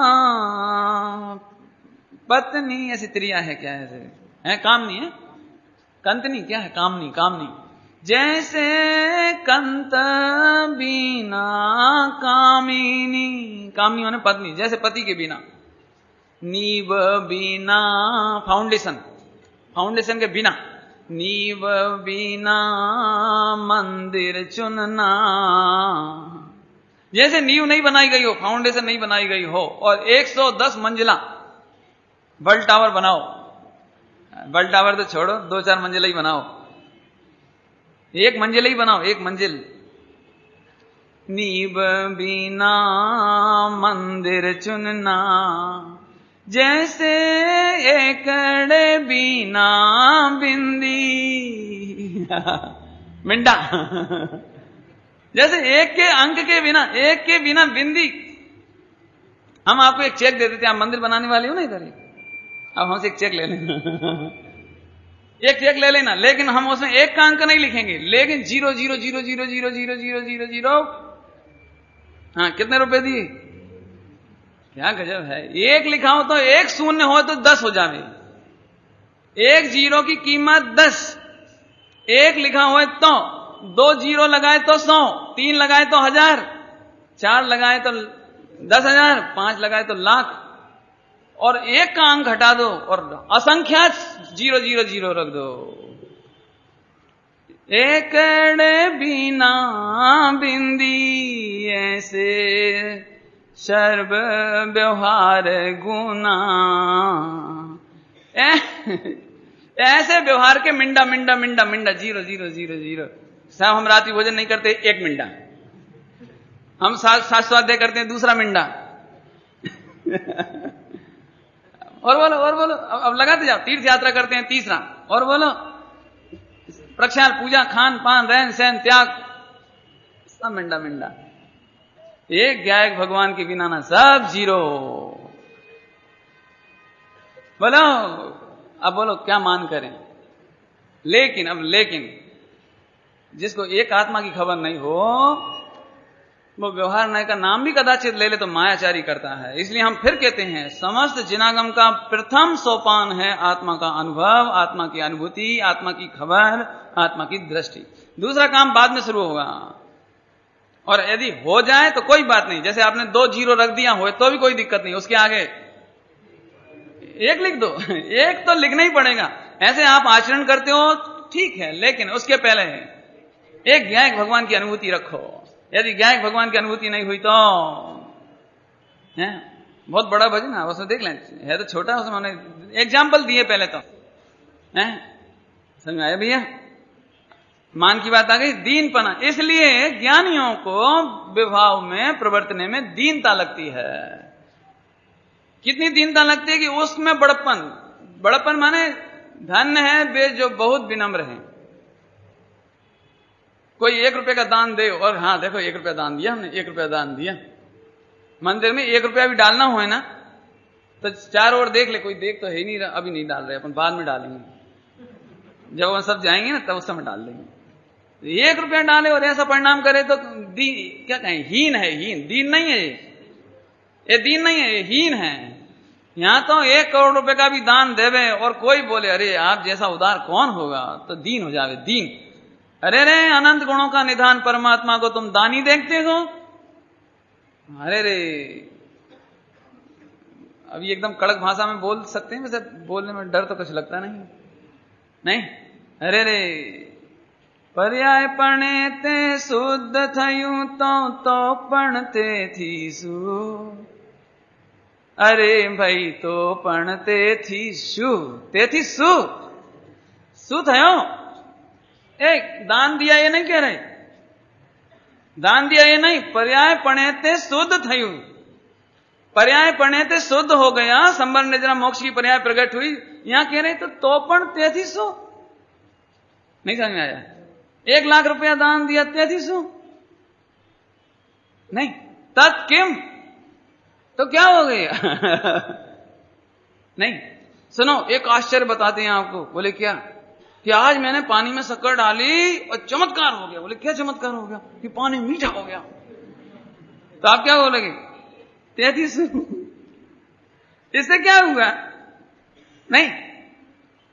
पत्नी, ऐसी त्रिया है क्या है कामनी है, कंतनी क्या है, कामनी। जैसे कंत बिना कामिनी, कामनी माने पत्नी, जैसे पति के बिना। नीव बिना फाउंडेशन के बिना, नीव बिना मंदिर चुनना। जैसे नींव नहीं बनाई गई हो, फाउंडेशन नहीं बनाई गई हो, और 110 मंजिला वर्ल्ड टावर बनाओ, वर्ल्ड टावर तो छोड़ो, 2-4 मंजिला ही बनाओ, 1 मंजिल ही बनाओ, 1 मंजिल। नींव बिना मंदिर चुनना, जैसे एकड़ बिना बिंदी मिंडा। जैसे एक के अंक के बिना, एक के बिना बिंदी। हम आपको एक चेक दे देते, आप मंदिर बनाने वाले हो ना इधर, अब हमसे एक चेक ले लेना एक चेक ले लेना, लेकिन हम उसमें 1 का अंक नहीं लिखेंगे, लेकिन 0,0,0,0,0,0,0,0,0, हाँ कितने रुपए दिए, क्या गजब है। 1 लिखा हो तो 1 शून्य हो तो 10 हो जावे, 1 0 की कीमत 10, 1 लिखा हुआ तो 2 0 लगाए तो 100, 3 लगाए तो 1000, 4 लगाए तो 10,000, 5 लगाए तो लाख, और 1 का अंक हटा दो और असंख्यात 0,0,0 रख दो। एकड़ बिना बिंदी, ऐसे सर्व व्यवहार गुना। ऐसे व्यवहार के मिंडा 0,0,0,0। साहब हम रात्रि भोजन नहीं करते, 1 मिंडा। हम स्वाध्याय करते हैं, 2 मिंडा। और बोलो, अब लगाते जाओ। तीर्थ यात्रा करते हैं, 3, और बोलो। प्रक्षाल, पूजा, खान पान, रहन सहन, त्याग, सब मिंडा। एक गायक भगवान के बिना ना सब 0। बोलो, अब बोलो क्या मान करें। लेकिन जिसको एक आत्मा की खबर नहीं हो, वो व्यवहार नय का नाम भी कदाचित ले ले तो मायाचारी करता है। इसलिए हम फिर कहते हैं, समस्त जिनागम का प्रथम सोपान है आत्मा का अनुभव, आत्मा की अनुभूति, आत्मा की खबर, आत्मा की दृष्टि। दूसरा काम बाद में शुरू होगा, और यदि हो जाए तो कोई बात नहीं। जैसे आपने 2 0 रख दिया हो तो भी कोई दिक्कत नहीं, उसके आगे 1 लिख दो, 1 तो लिखना ही पड़ेगा। ऐसे आप आचरण करते हो, ठीक है, लेकिन उसके पहले एक ज्ञायक भगवान की अनुभूति रखो। यदि ज्ञायक भगवान की अनुभूति नहीं हुई तो है बहुत बड़ा भजन है, उसमें देख लें, है तो छोटा, उसमें उन्होंने एग्जाम्पल दिए पहले तो है। समझ में आया भैया? मान की बात आ गई, दीनपना। इसलिए ज्ञानियों को विभाव में प्रवर्तने में दीनता लगती है। कितनी दीनता लगती है कि उसमें बड़प्पन माने धन्य है वे जो बहुत विनम्र हैं। कोई 1 रुपए का दान दे और हाँ देखो 1 रुपया दान दिया हमने, 1 रुपया दान दिया। मंदिर में 1 रुपया भी डालना हो ना तो चारों ओर देख ले, कोई देख तो है ही नहीं रहा, अभी नहीं डाल रहे, अपन बाद में डालेंगे, जब हम सब जाएंगे ना तब उस समय डाल देंगे। 1 रुपया डाले और ऐसा परिणाम करे तो क्या कहें, हीन है, हीन, दीन नहीं है ये दीन नहीं है, ये हीन है। यहां तो 1 करोड़ रुपए का भी दान देवे और कोई बोले अरे आप जैसा उदार कौन होगा, तो दीन हो जावे, दीन। अरे रे अनंत गुणों का निधान परमात्मा को तुम दानी देखते हो। अरे रे, अभी एकदम कड़क भाषा में बोल सकते हैं, वैसे बोलने में डर तो कुछ लगता नहीं। अरे रे, पर्याय पणे ते शुद्ध थयूं तो पणते थी सु। अरे भाई तो पणते थी सु थयो। एक दान दिया ये नहीं कह रहे, दान दिया ये नहीं, पर्याय पणे ते शुद्ध थयूं, पर्याय पणे ते शुद्ध हो गया, संबर निद्रा मोक्ष की पर्याय प्रकट हुई। यहां कह रहे तो पण ते थी सु। नहीं समझ में आया? 1 लाख रुपया दान दिया ते थी सु नहीं, तत्किम तो क्या हो गया? नहीं सुनो, एक आश्चर्य बताते हैं आपको। बोले क्या? कि आज मैंने पानी में शक्कर डाली और चमत्कार हो गया। बोले क्या चमत्कार हो गया? कि पानी मीठा हो गया। तो आप क्या बोलेंगे? 33। इससे क्या हुआ? नहीं,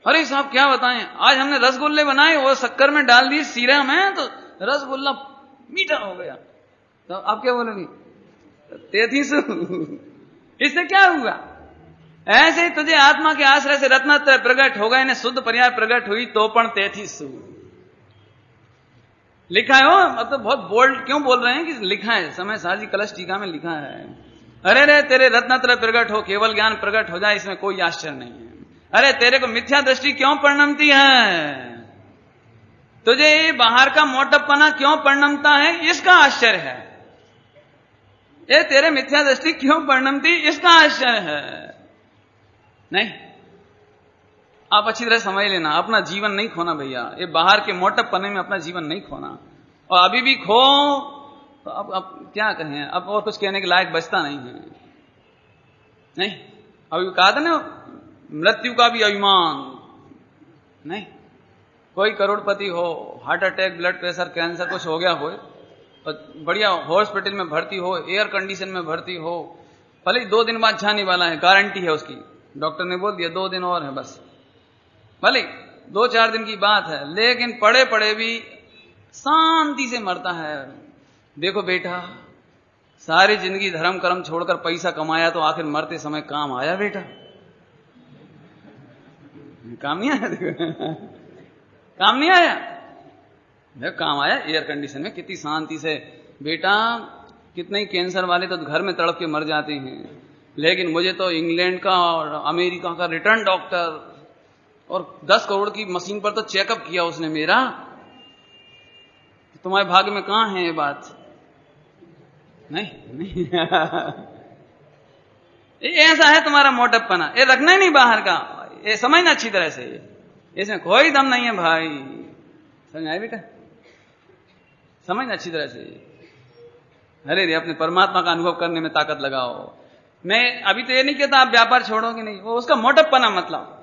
अरे साहब क्या बताएं, आज हमने रसगुल्ले बनाए और शक्कर में डाल दिए सीरा में तो रसगुल्ला मीठा हो गया। तो आप क्या बोलेंगे? 33। इससे क्या हुआ? ऐसे ही तुझे आत्मा के आश्रय से रत्नत्रय प्रकट हो गए, शुद्ध पर्याय प्रकट हुई तो पण 33 लिखा है। हो अब तो बहुत बोल्ड क्यों बोल रहे हैं कि लिखा है, समय साजी कलश टीका में लिखा है। अरे रे तेरे रत्नत्रय प्रकट हो, केवल ज्ञान प्रकट हो जाए, इसमें कोई आश्चर्य नहीं है। अरे तेरे को मिथ्या दृष्टि क्यों परिणमती है, तुझे बाहर का मोटपना क्यों परिणमता है, इसका आश्चर्य है। ये तेरे मिथ्या दृष्टि क्यों परिणमती, इसका आश्चर्य है। नहीं, आप अच्छी तरह समझ लेना, अपना जीवन नहीं खोना भैया, ये बाहर के मोटपने में अपना जीवन नहीं खोना। और अभी भी खो तो अब क्या कहें, अब और कुछ कहने के लायक बचता नहीं है। नहीं, अभी कहा था ना मृत्यु का भी अभिमान नहीं। कोई करोड़पति हो, heart attack, blood pressure, cancer कुछ हो गया हो और बढ़िया हॉस्पिटल में भर्ती हो, एयर कंडीशन में भर्ती हो, भले 2 दिन बाद जाने वाला है, गारंटी है उसकी, डॉक्टर ने बोल दिया 2 दिन और है बस, भले 2-4 दिन की बात है, लेकिन पड़े पड़े भी शांति से मरता है। देखो बेटा, सारी जिंदगी धर्म कर्म छोड़कर पैसा कमाया तो आखिर मरते समय काम आया बेटा? काम नहीं आया? काम नहीं आया? देखो काम आया, एयर कंडीशन में कितनी शांति से। बेटा कितने ही कैंसर वाले तो घर में तड़प के मर जाते हैं, लेकिन मुझे तो इंग्लैंड का और अमेरिका का रिटर्न डॉक्टर और 10 करोड़ की मशीन पर तो चेकअप किया उसने मेरा। तुम्हारे भाग्य में कहां है ये बात? नहीं। ऐसा है तुम्हारा मोटपना, ये रखना ही नहीं बाहर का, ये समझना अच्छी तरह से, इसमें कोई दम नहीं है भाई। समझ आए बेटा? समझना अच्छी तरह से। अरे रे, अपने परमात्मा का अनुभव करने में ताकत लगाओ। मैं अभी तो ये नहीं कहता आप व्यापार छोड़ोगे नहीं, वो उसका मोटपना मतलब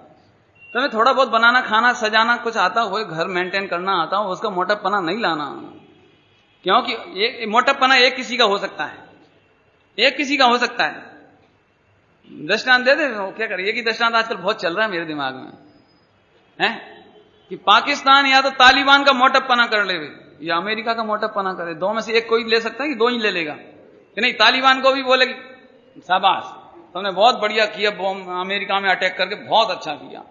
तुम्हें थोड़ा बहुत बनाना खाना सजाना कुछ आता हो, घर मेंटेन करना आता हो, उसका मोटपना नहीं लाना। क्योंकि ये मोटपना एक किसी का हो सकता है, एक किसी का हो सकता है। दृष्टांत दे दे, क्या करें, एक ही दृष्टांत आजकल बहुत चल रहा है मेरे दिमाग में है कि पाकिस्तान या तो तालिबान का मोटपना कर ले या अमेरिका का मोटपना करे, 2 में से एक कोई ले सकता है कि 2 ही ले लेगा कि नहीं? तालिबान को भी बोलेगी शाबाश तुमने बहुत बढ़िया किया, अमेरिका में अटैक करके बहुत अच्छा किया,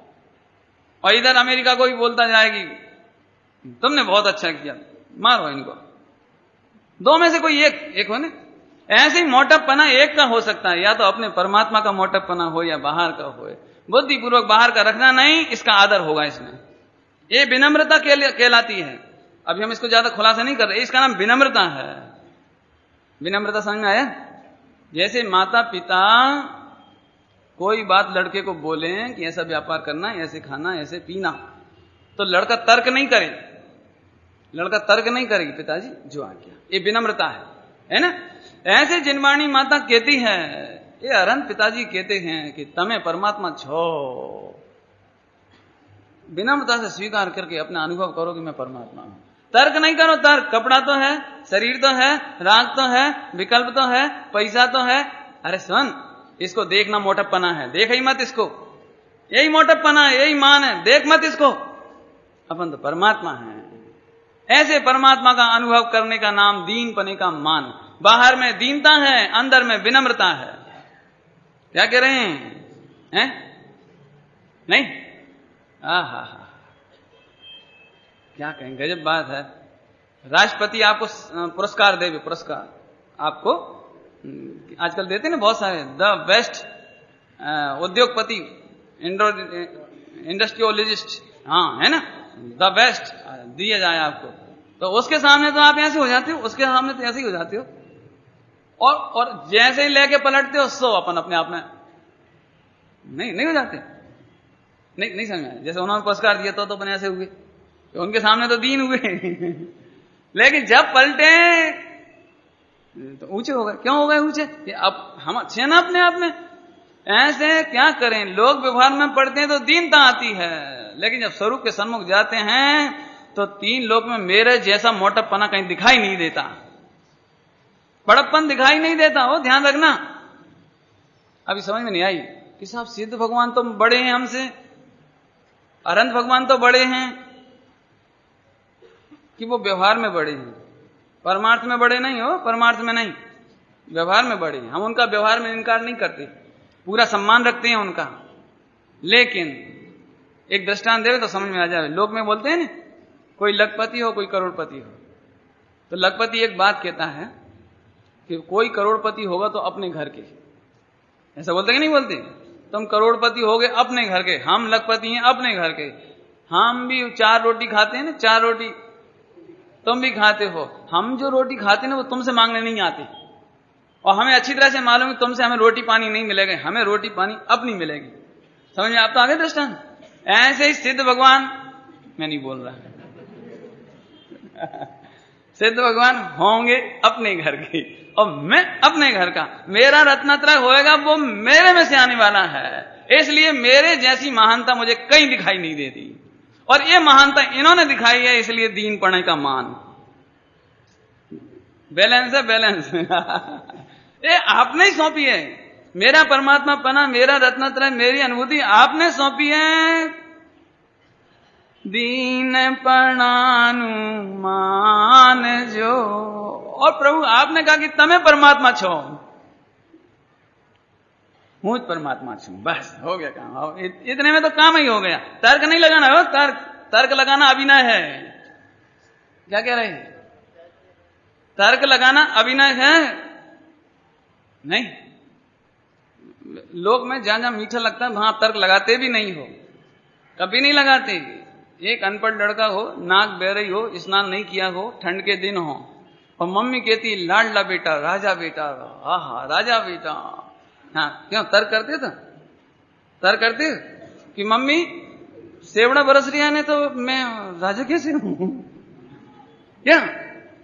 और इधर अमेरिका को भी बोलता जाएगी तुमने बहुत अच्छा किया, मारो इनको। दो में से कोई एक हो ना। ऐसे ही मोटपपना एक का हो सकता है, या तो अपने परमात्मा का मोटपपना हो या बाहर का हो। बुद्धिपूर्वक बाहर का रखना नहीं, इसका आदर होगा इसमें। ये विनम्रता कहलाती है। अभी हम इसको ज्यादा खुलासा नहीं कर रहे, इसका नाम विनम्रता है। विनम्रता समझ में आया? जैसे माता पिता कोई बात लड़के को बोले कि ऐसा व्यापार करना, ऐसे खाना, ऐसे पीना, तो लड़का तर्क नहीं करे, लड़का तर्क नहीं करेगी, पिताजी जो आ गया। ये विनम्रता है ना? ऐसे जिनवाणी माता कहती है, ये अरंत पिताजी कहते हैं कि तमें परमात्मा छो। विनम्रता से स्वीकार करके अपना अनुभव करो कि मैं परमात्मा हूं। तर्क नहीं करो। तर्क, कपड़ा तो है, शरीर तो है, राग तो है, विकल्प तो है, पैसा तो है। अरे सुन, इसको देखना मोटपपना है, देख ही मत इसको। यही मोटपपना है, यही मान है, देख मत इसको। अपन तो परमात्मा है। ऐसे परमात्मा का अनुभव करने का नाम दीनपने का मान। बाहर में दीनता है, अंदर में विनम्रता है। क्या कह रहे हैं? नहीं? आहा, क्या कहें, गजब बात है। राष्ट्रपति आपको पुरस्कार देवे, पुरस्कार आपको आजकल देते ना बहुत सारे, द बेस्ट उद्योगपति, इंडस्ट्रियोलॉजिस्ट, हाँ है ना, द बेस्ट दिया जाए आपको। तो उसके सामने तो आप ऐसे हो जाते हो, उसके सामने तो ऐसे ही हो जाते हो। और जैसे ही लेके पलटते हो सो अपन अपने आप में नहीं हो जाते। नहीं समझ में। जैसे उन्होंने पुरस्कार दिया तो अपन ऐसे हुए, तो उनके सामने तो दीन हुए लेकिन जब पलटे तो ऊंचे हो गए। क्यों हो गए ऊंचे? अब हम अच्छे ना अपने आप में। ऐसे क्या करें, लोग व्यवहार में पढ़ते हैं तो दीनता आती है, लेकिन जब स्वरूप के सन्मुख जाते हैं तो तीन लोक में मेरे जैसा मोटपपना कहीं दिखाई नहीं देता, बड़प्पन दिखाई नहीं देता। वो ध्यान रखना। अभी समझ में नहीं आई कि साहब सिद्ध भगवान तो बड़े हैं हमसे, अनंत भगवान तो बड़े हैं, कि वो व्यवहार में बड़े हैं, परमार्थ में बड़े नहीं हो, परमार्थ में नहीं, व्यवहार में बड़े हैं। हम उनका व्यवहार में इनकार नहीं करते, पूरा सम्मान रखते हैं उनका। लेकिन एक दृष्टांत दे तो समझ में आ जाए। लोग में बोलते हैं ना, कोई लखपति हो कोई करोड़पति हो, तो लखपति एक बात कहता है कि कोई करोड़पति होगा तो अपने घर के, ऐसा बोलते कि नहीं बोलते? तुम करोड़पति हो गए अपने घर के, हम लखपति हैं अपने घर के। हम भी 4 रोटी खाते हैं ना, 4 रोटी तुम भी खाते हो। हम जो रोटी खाते हैं ना वो तुमसे मांगने नहीं आते, और हमें अच्छी तरह से मालूम है तुमसे हमें रोटी पानी नहीं मिलेगा, हमें रोटी पानी अपनी मिलेगी। समझ में? आप तो आगे दृष्टांत। ऐसे ही सिद्ध भगवान, मैं नहीं बोल रहा सिद्ध भगवान होंगे अपने घर के और मैं अपने घर का। मेरा रत्नत्रय होएगा वो मेरे में से आने वाला है, इसलिए मेरे जैसी महानता मुझे कहीं दिखाई नहीं देती, और ये महानता इन्होंने दिखाई है, इसलिए दीन पढ़ने का मान। बैलेंस है, बैलेंस ये आपने ही सौंपी है। मेरा परमात्मा पना, मेरा रत्नत्रय, मेरी अनुभूति आपने सौंपी है। दीन पणानुमान जो, और प्रभु आपने कहा कि तमें परमात्मा छो, मुझ परमात्मा छू, बस हो गया काम। इतने में तो काम ही हो गया। तर्क नहीं लगाना हो, तर्क लगाना अभिनय है। क्या कह रहे हैं? तर्क लगाना अभिनय है नहीं। लोग में जहां जहां मीठा लगता है वहां तर्क लगाते भी नहीं हो, कभी नहीं लगाते। एक अनपढ़ लड़का हो, नाक बह रही हो, स्नान नहीं किया हो, ठंड के दिन हो, और मम्मी कहती लाडला बेटा, राजा बेटा, आहा राजा बेटा, हाँ क्यों तर्क करते थे? तर्क करते कि मम्मी सेवड़ा बरस रही है ने तो मैं राजा कैसे हूं? क्या?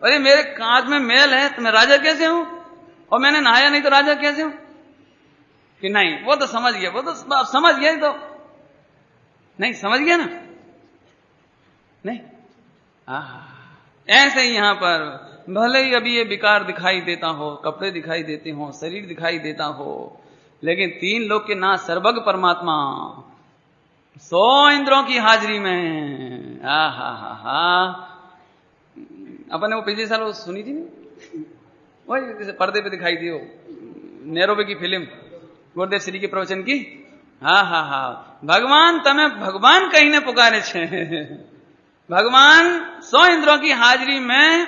अरे मेरे कांच में मैल है तो मैं राजा कैसे हूं? और मैंने नहाया नहीं तो राजा कैसे हूं? कि नहीं, वो तो समझ गया, वो तो समझ गया ही तो नहीं, समझ गया ना? नहीं। ऐसे ही यहां पर भले ही अभी ये विकार दिखाई देता हो, कपड़े दिखाई देते हो, शरीर दिखाई देता हो, लेकिन 3 लोग के नाथ सर्वज्ञ परमात्मा 100 इंद्रों की हाजिरी में। अपन ने वो पिछले साल वो सुनी थी नहीं, वही जैसे पर्दे पे दिखाई दी, वो नैरोबी की फिल्म, गुरुदेव श्री के प्रवचन की। भगवान तमें भगवान कहीं ने पुकारे छे। भगवान 100 इंद्रों की हाजिरी में,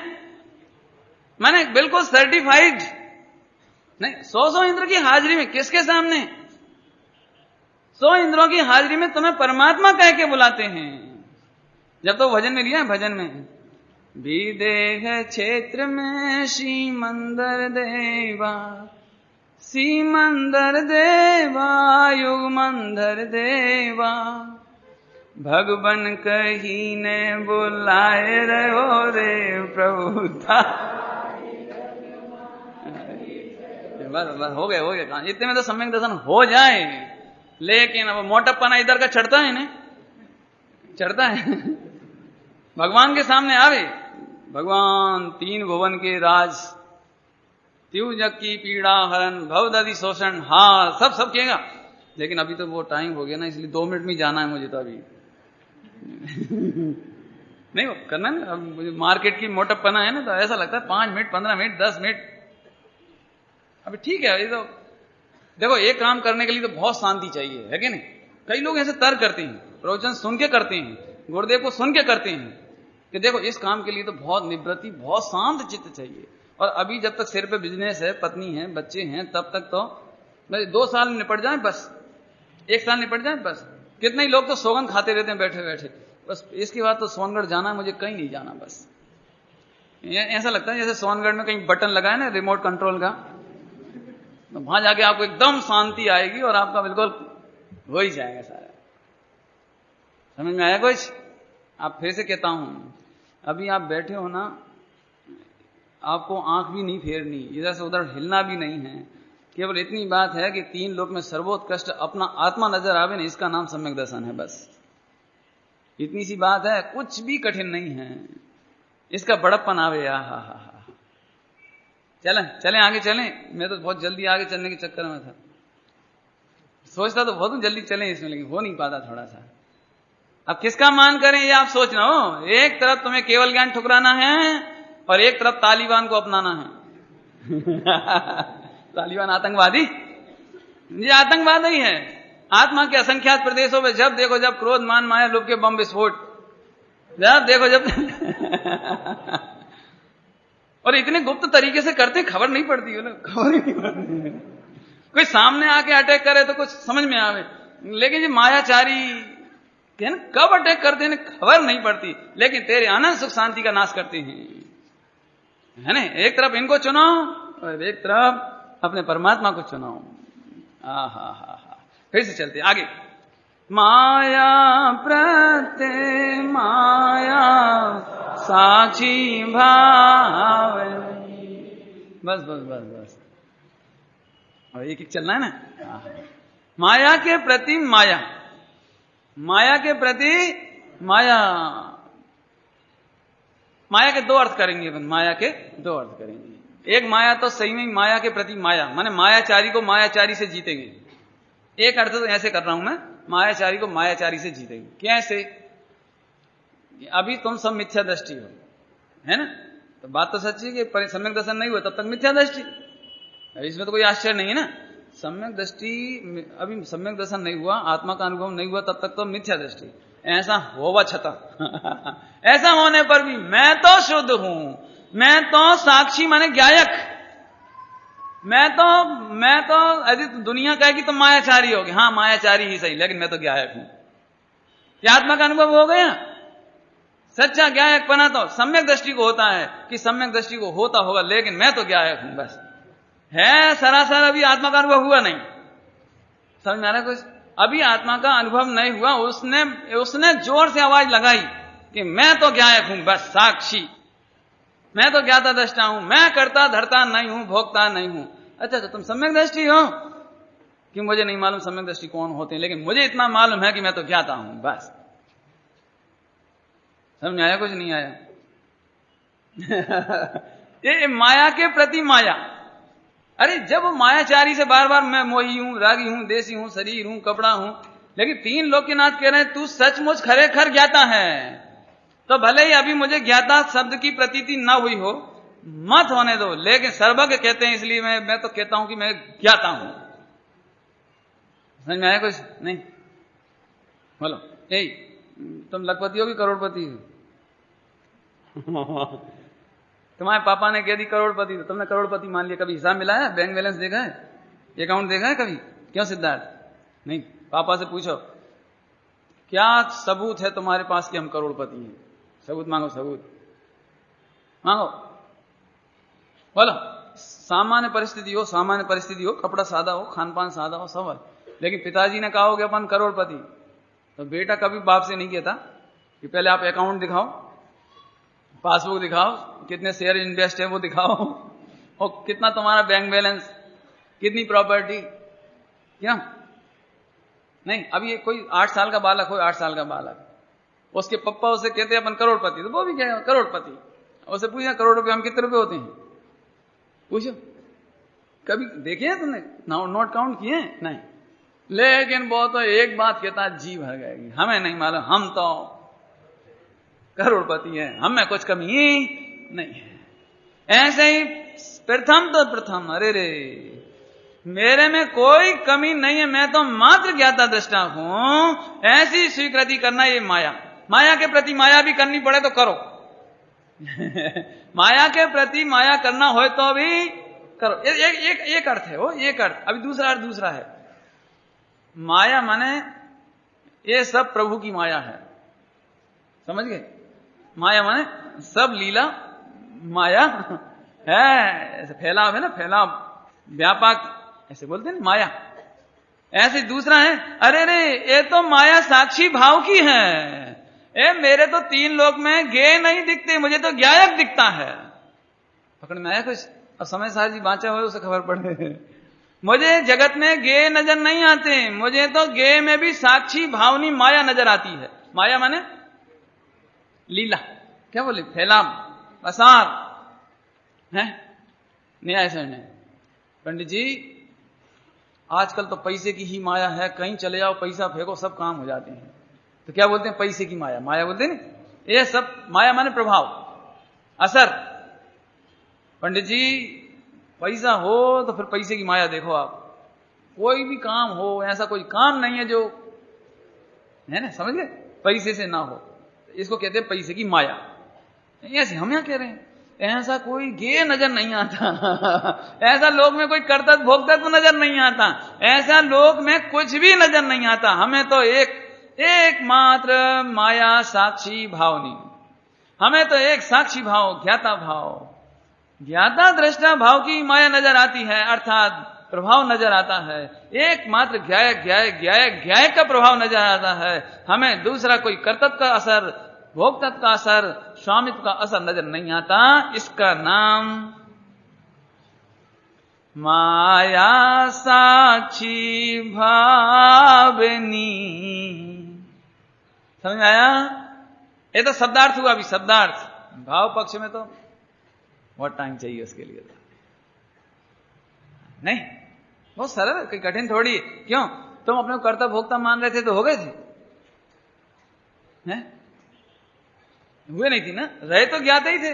माने बिल्कुल सर्टिफाइड नहीं, 100 इंद्र की हाजिरी में, किसके सामने? 100 इंद्रों की हाजिरी में तुम्हें परमात्मा कह के बुलाते हैं। जब तो भजन में लिया है, भजन में विदेह क्षेत्र में श्रीमंदर देवा, सीमंदर देवा, युगमंदर देवा, भगवन कही ने बुलाए रहो रे प्रभु था। बस हो गए इतने में तो सम्यक दर्शन हो जाए। लेकिन अब मोटपना इधर का चढ़ता है ना, चढ़ता है। भगवान के सामने आवे, भगवान 3 भुवन के राज, त्यू जग की पीड़ा हरण, भवदधि शोषण, हाँ सब कहेगा। लेकिन अभी तो वो टाइम हो गया ना, इसलिए 2 मिनट में जाना है मुझे तो अभी। नहीं करना ना, अब मार्केट की मोटपना है ना, तो ऐसा लगता है 5 मिनट, 15 मिनट, 10 मिनट। अभी ठीक है, ये तो देखो, एक काम करने के लिए तो बहुत शांति चाहिए, है कि नहीं? कई लोग ऐसे तर्क करते हैं, प्रवचन सुन के करते हैं, गुरुदेव को सुन के करते हैं कि देखो इस काम के लिए तो बहुत निवृत्ति, बहुत शांत चित्त चाहिए। और अभी जब तक सिर पे बिजनेस है, पत्नी है, बच्चे हैं, तब तक तो 2 साल निपट जाए बस, 1 साल निपट जाए बस। कितने ही लोग तो सौगंध खाते रहते हैं बैठे बैठे, बस इसके बाद तो सोनगढ़ जाना है, मुझे कहीं नहीं जाना बस। ऐसा लगता है जैसे सोनगढ़ में कहीं बटन लगा है ना रिमोट कंट्रोल का, तो वहां जाके आपको एकदम शांति आएगी और आपका बिल्कुल हो ही जाएगा सारा। समझ में आया कुछ? आप फिर से कहता हूं, अभी आप बैठे हो ना, आपको आंख भी नहीं फेरनी, इधर से उधर हिलना भी नहीं है। केवल इतनी बात है कि 3 लोक में सर्वोत्कृष्ट अपना आत्मा नजर आवे ना, इसका नाम सम्यक दर्शन है बस। इतनी सी बात है, कुछ भी कठिन नहीं है, इसका बड़प्पन आवे। हा। चलें आगे चलें। मैं तो बहुत जल्दी आगे चलने के चक्कर में था, सोचता तो बहुत जल्दी चलें इसमें, लेकिन हो नहीं पाता थोड़ा सा। अब किसका मान करें ये आप सोच रहे हो। एक तरफ तुम्हें केवल ज्ञान ठुकराना है और एक तरफ तालिबान को अपनाना है। तालिबान आतंकवादी, ये आतंकवाद ही है। आत्मा के असंख्यात प्रदेशों में जब देखो जब क्रोध मान माया लोभ के बम विस्फोट, जब देखो जब और इतने गुप्त तरीके से करते खबर नहीं पड़ती है ना, खबर ही नहीं पड़ती। कोई सामने आके अटैक करे तो कुछ समझ में आवे, लेकिन ये मायाचारी कब अटैक करते हैं खबर नहीं पड़ती, लेकिन तेरे आनंद सुख शांति का नाश करते हैं, है ना। एक तरफ इनको चुनो और एक तरफ अपने परमात्मा को चुनो। हा। फिर से चलते आगे। माया प्रत्ये माया साक्षी भाव, बस और एक चलना है ना। माया के प्रति माया, माया के प्रति माया। माया के 2 अर्थ करेंगे, माया के 2 अर्थ करेंगे। एक माया तो सही में माया के प्रति माया, माने मायाचारी को मायाचारी से जीतेंगे। एक अर्थ तो ऐसे कर रहा हूं मैं, मायाचारी को मायाचारी से जीतेंगे। कैसे? अभी तुम सब मिथ्या दृष्टि हो, है ना, तो बात तो सच्ची है कि सम्यक दर्शन नहीं हुआ तब तक मिथ्या दृष्टि, इसमें तो कोई आश्चर्य नहीं है ना। सम्यक दृष्टि, अभी सम्यक दर्शन नहीं हुआ, आत्मा का अनुभव नहीं हुआ, तब तक तो मिथ्या दृष्टि। ऐसा होवा छता ऐसा होने पर भी मैं तो शुद्ध हूं, मैं तो साक्षी माने ज्ञायक, मैं तो यदि दुनिया कहेगी तो मायाचारी होगी, हाँ मायाचारी ही सही, लेकिन मैं तो ज्ञायक हूं। क्या आत्मा का अनुभव हो गया? सच्चा ज्ञायक पना तो सम्यक दृष्टि को होता है कि सम्यक दृष्टि को होता होगा, लेकिन मैं तो ज्ञायक हूं बस। है सरासर अभी आत्मा का अनुभव हुआ नहीं, समझ में आ रहा कुछ? अभी आत्मा का अनुभव नहीं हुआ, उसने जोर से आवाज लगाई कि मैं तो ज्ञायक हूं बस, साक्षी, मैं तो ज्ञाता दृष्टा हूं, मैं करता धरता नहीं हूं, भोगता नहीं हूं। अच्छा तो तुम सम्यक दृष्टि हो कि मुझे नहीं मालूम सम्यक दृष्टि कौन होते हैं, लेकिन मुझे इतना मालूम है कि मैं तो ज्ञाता हूं बस। समझ में आया कुछ? नहीं आया? ये माया के प्रति माया। अरे जब वो मायाचारी से बार बार मैं मोही हूं, रागी हूं, देसी हूं, शरीर हूं, कपड़ा हूं, लेकिन 3 लोग के नाथ कह रहे हैं तू सचमुच खरेखर ज्ञाता है, तो भले ही अभी मुझे ज्ञाता शब्द की प्रतीति न हुई हो, मत होने दो, लेकिन सर्वज्ञ कहते हैं इसलिए मैं तो कहता हूं कि मैं ज्ञाता हूं। समझ में आया कुछ? नहीं बोलो। यही तुम लखपति हो कि करोड़पति हो? तुम्हारे पापा ने कह दी करोड़पति, तो तुमने करोड़पति मान लिया। कभी हिसाब मिला है? बैंक बैलेंस देखा है? अकाउंट देखा है कभी? क्यों सिद्धार्थ? नहीं। पापा से पूछो क्या सबूत है तुम्हारे पास कि हम करोड़पति हैं? सबूत मांगो, सबूत मांगो, बोलो। सामान्य परिस्थिति हो, कपड़ा सादा हो, खान पान सादा हो, सब है, लेकिन पिताजी ने कहा हो कि अपन करोड़पति, तो बेटा कभी बाप से नहीं कहता कि पहले आप अकाउंट दिखाओ, पासबुक दिखाओ, कितने शेयर इन्वेस्ट है वो दिखाओ, और कितना तुम्हारा बैंक बैलेंस, कितनी प्रॉपर्टी। क्या नहीं? अभी ये कोई 8 साल का बालक हो, 8 साल का बालक, उसके पप्पा उसे कहते हैं अपन करोड़पति, तो वो भी कहेगा करोड़पति। उसे पूछा करोड़ रुपए हम कितने रुपए होते हैं? पूछो, कभी देखे हैं तुमने? नोट काउंट किए? नहीं। लेकिन वो तो एक बात कहता, जी भर गएगी, हमें नहीं मालूम, हम तो करोड़पति हैं, हमें कुछ कमी नहीं है। ऐसे ही प्रथम तो प्रथम, अरे रे मेरे में कोई कमी नहीं है, मैं तो मात्र ज्ञाता दृष्टा हूं, ऐसी स्वीकृति करना ये माया। माया के प्रति माया भी करनी पड़े तो करो। माया के प्रति माया करना हो तो भी करो। एक अर्थ है वो, एक अर्थ। अभी दूसरा अर्थ दूसरा है। माया माने ये सब प्रभु की माया है, समझ गए? माया माने सब लीला माया है। ऐसे फैलाव है ना, फैलाव, व्यापक, ऐसे बोलते हैं माया। ऐसे दूसरा है, अरे रे ये तो माया साक्षी भाव की है। मेरे तो 3 लोक में गे नहीं दिखते, मुझे तो ज्ञायक दिखता है। पकड़ में आया कुछ? अब समय साहब जी बाँचा हुए उसे खबर पड़े। मुझे जगत में गे नजर नहीं आते, मुझे तो गे में भी साक्षी भावनी माया नजर आती है। माया माने लीला, क्या बोले, फैलाव, असार है। नहीं ऐसा नहीं पंडित जी, आजकल तो पैसे की ही माया है, कहीं चले जाओ पैसा फेंको सब काम हो जाते हैं। तो क्या बोलते हैं? पैसे की माया, माया बोलते हैं ना। ये सब माया माने प्रभाव, असर। पंडित जी पैसा हो तो फिर पैसे की माया देखो आप, कोई भी काम हो, ऐसा कोई काम नहीं है जो है ना, समझ गए, पैसे से ना हो, इसको कहते हैं पैसे की माया। ऐसे हम यहां कह रहे हैं, ऐसा कोई गे नजर नहीं आता, ऐसा लोग में कोई कर्तव्य भोक्तव्य नजर नहीं आता, ऐसा लोग में कुछ भी नजर नहीं आता। हमें तो एकमात्र माया साक्षी भावनी, हमें तो एक साक्षी भाव, ज्ञाता भाव, ज्ञाता दृष्टा भाव की माया नजर आती है, अर्थात प्रभाव नजर आता है। एकमात्र ज्ञायक का प्रभाव नजर आता है। हमें दूसरा कोई कर्तव्य का असर, भोक्तत्व का असर, स्वामित्व का असर नजर नहीं आता। इसका नाम माया साक्षी भावनी। समझ आया? ये तो शब्दार्थ हुआ। अभी शब्दार्थ, भाव पक्ष में तो बहुत टाइम चाहिए उसके लिए, तो नहीं, बहुत सरल, कोई कठिन थोड़ी। क्यों? तुम अपने कर्ता भोक्ता मान रहे थे तो हो गए थे, हैं? हुए नहीं थी ना, रहे तो ज्ञाता ही थे।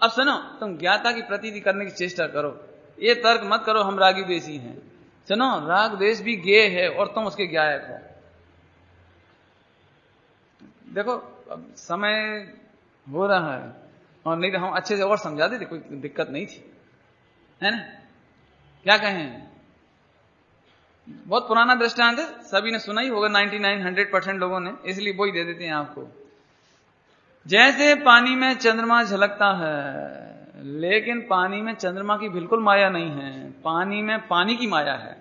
अब सुनो, तुम ज्ञाता की प्रतीति करने की चेष्टा करो, ये तर्क मत करो हम रागी द्वेषी हैं। सुनो, राग द्वेष भी ज्ञेय है और तुम उसके ज्ञायक हो। देखो अब समय हो रहा है, और नहीं तो हम अच्छे से और समझा देते, कोई दिक्कत नहीं थी, है ना? क्या कहें, बहुत पुराना दृष्टांत है, सभी ने सुना ही होगा, 99-100% लोगों ने, इसलिए वही दे देते हैं आपको। जैसे पानी में चंद्रमा झलकता है, लेकिन पानी में चंद्रमा की बिल्कुल माया नहीं है, पानी में पानी की माया है।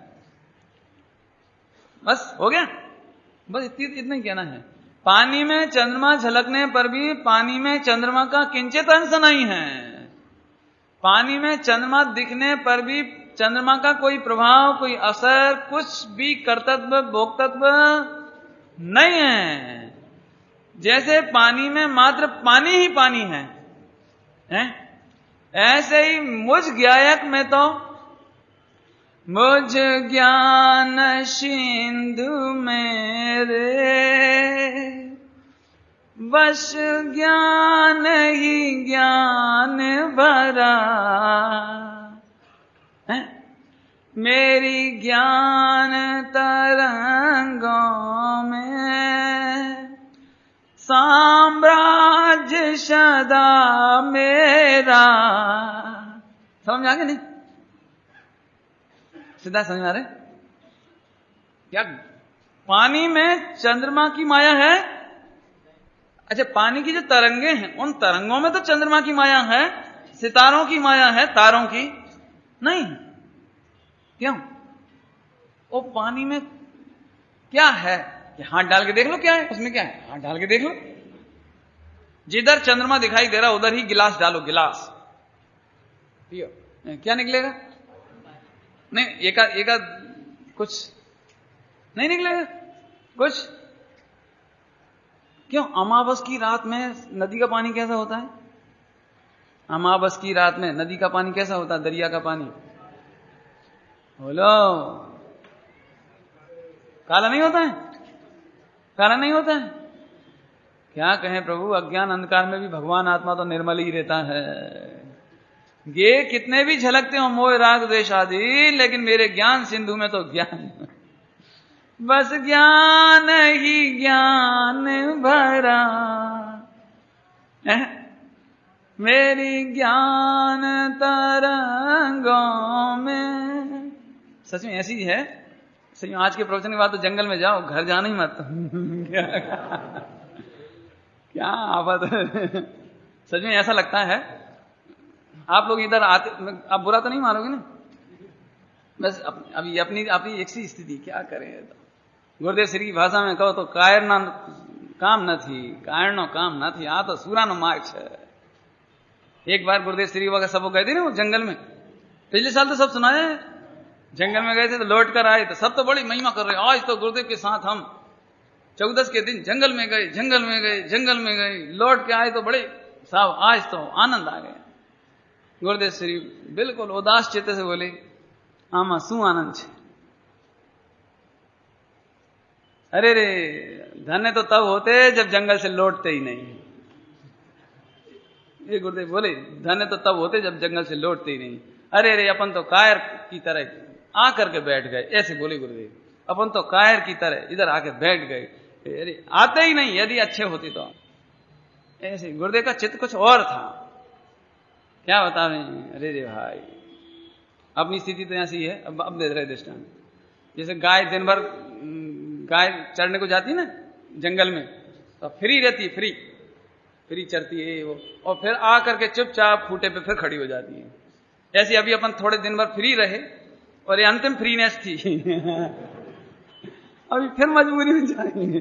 बस हो गया, बस इतना ही कहना है। पानी में चंद्रमा झलकने पर भी पानी में चंद्रमा का किंचित अंश नहीं है। पानी में चंद्रमा दिखने पर भी चंद्रमा का कोई प्रभाव, कोई असर, कुछ भी कर्तव्य भोक्तत्व नहीं है। जैसे पानी में मात्र पानी ही पानी है, ऐसे ही मुझ ज्ञायक में तो मुझ ज्ञान सिंधु मेरे बस ज्ञान ही ज्ञान भरा है। मेरी ज्ञान तरंगों में साम्राज्य सदा मेरा। समझ आ गया नहीं? सीधा समझ आ रहे क्या? पानी में चंद्रमा की माया है। अच्छा, पानी की जो तरंगे हैं उन तरंगों में तो चंद्रमा की माया है, सितारों की माया है, तारों की नहीं। क्यों? वो पानी में क्या है? हाथ डाल के देख लो क्या है उसमें, क्या है हाथ डाल के देख लो। जिधर चंद्रमा दिखाई दे रहा उधर ही गिलास डालो, गिलास पियो, क्या निकलेगा? नहीं, एकाध कुछ नहीं निकलेगा कुछ। क्यों? अमावस की रात में नदी का पानी कैसा होता है? अमावस की रात में नदी का पानी कैसा होता है? दरिया का पानी बोलो, काला नहीं होता है? काला नहीं होता है? क्या कहें प्रभु, अज्ञान अंधकार में भी भगवान आत्मा तो निर्मल ही रहता है। ये कितने भी झलकते हो मोह राग द्वेष आदि, लेकिन मेरे ज्ञान सिंधु में तो ज्ञान, बस ज्ञान ही ज्ञान भरा है मेरी ज्ञान तरंगों में। सच में ऐसी है। सच में आज के प्रवचन के बाद तो जंगल में जाओ, घर जाना ही मत। क्या आफत है। सच में ऐसा लगता है। आप लोग इधर आते, आप बुरा तो नहीं मारोगे ना? बस अभी अपनी एक सी स्थिति क्या करें। गुरुदेव श्री की भाषा में कहो तो कायर ना काम न थी, कायर नो काम न थी, आ तो सूरा नो मार्ग है। एक बार गुरुदेव श्री वगैरह सब गए थे ना वो जंगल में, पिछले साल तो सब सुनाए। जंगल में गए थे तो लौट कर आए तो सब तो बड़ी महिमा कर रहे, आज तो गुरुदेव के साथ हम 14 के दिन जंगल में गए, लौट के आए तो बड़े साहब आज तो आनंद आ गया। गुरुदेव श्री बिल्कुल उदास चित्त से बोले, आमा शू आनंद छे? अरे रे, धन्य तो तब होते जब जंगल से लौटते ही नहीं। ये गुरुदेव बोले, धन्य तो तब होते जब जंगल से लौटते ही नहीं। अरे रे, अपन तो कायर की तरह आकर के बैठ गए। ऐसे बोले गुरुदेव, अपन तो कायर की तरह इधर आके बैठ गए। अरे आते ही नहीं, यदि अच्छे होते तो। ऐसे गुरुदेव का चित्त कुछ और था, क्या बतावें। अरे रे भाई, अपनी स्थिति तो ऐसी है। अब दे रहे दृष्टांत, जैसे गाय दिन भर गाय चरने को जाती है ना जंगल में, तो फ्री रहती है, फ्री चरती है वो, और फिर आ करके चुपचाप खूंटे पे फिर खड़ी हो जाती है। ऐसे अभी अपन थोड़े दिन भर फ्री रहे और ये अंतिम फ्रीनेस थी। अभी फिर मजबूरी में जाएंगे,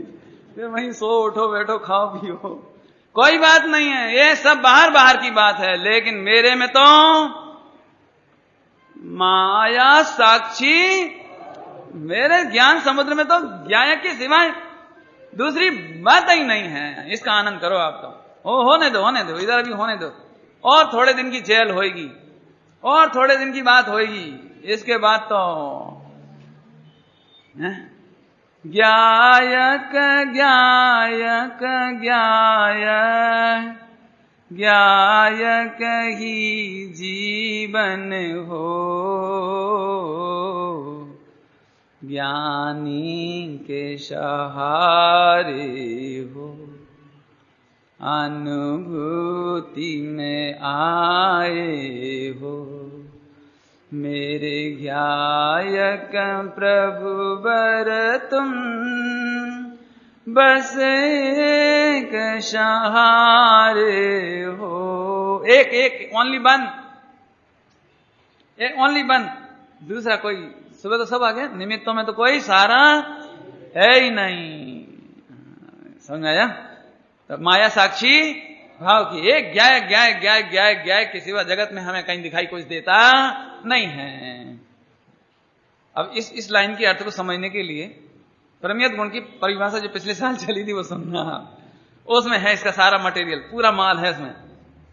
फिर वहीं सो उठो बैठो खाओ पियो। कोई बात नहीं है, ये सब बाहर की बात है, लेकिन मेरे में तो माया साक्षी, मेरे ज्ञान समुद्र में तो ज्ञाया के सिवाय दूसरी बात ही नहीं है। इसका आनंद करो आप तो। होने दो, इधर अभी होने दो। और थोड़े दिन की जेल होएगी, और थोड़े दिन की बात होएगी, इसके बाद तो ज्ञायक ही जीवन हो, ज्ञानी के सहारे हो, अनुभूति में आए हो। मेरे ज्ञायक प्रभु बर तुम, बस एक सहारे हो। एक ओनली वन, दूसरा कोई। सुबह तो सब आ गया, निमित्तों में तो कोई सहारा है ही नहीं। समझ आया? तो माया साक्षी भाव की एक ज्ञाय के सिवा जगत में हमें कहीं दिखाई कुछ देता नहीं है। अब इस लाइन के अर्थ को समझने के लिए परमियत गुण की परिभाषा जो पिछले साल चली थी वो सुनना। उसमें है इसका सारा मटेरियल, पूरा माल है इसमें।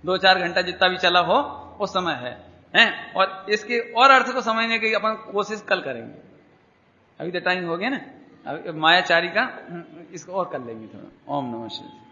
2-4 घंटा जितना भी चला हो उस समय है। और इसके और अर्थ को समझने की अपन कोशिश कल करेंगे। अभी तो टाइम हो गया ना, अभी मायाचारी का इसको और कर लेंगे थोड़ा। ओम नमः शिवाय।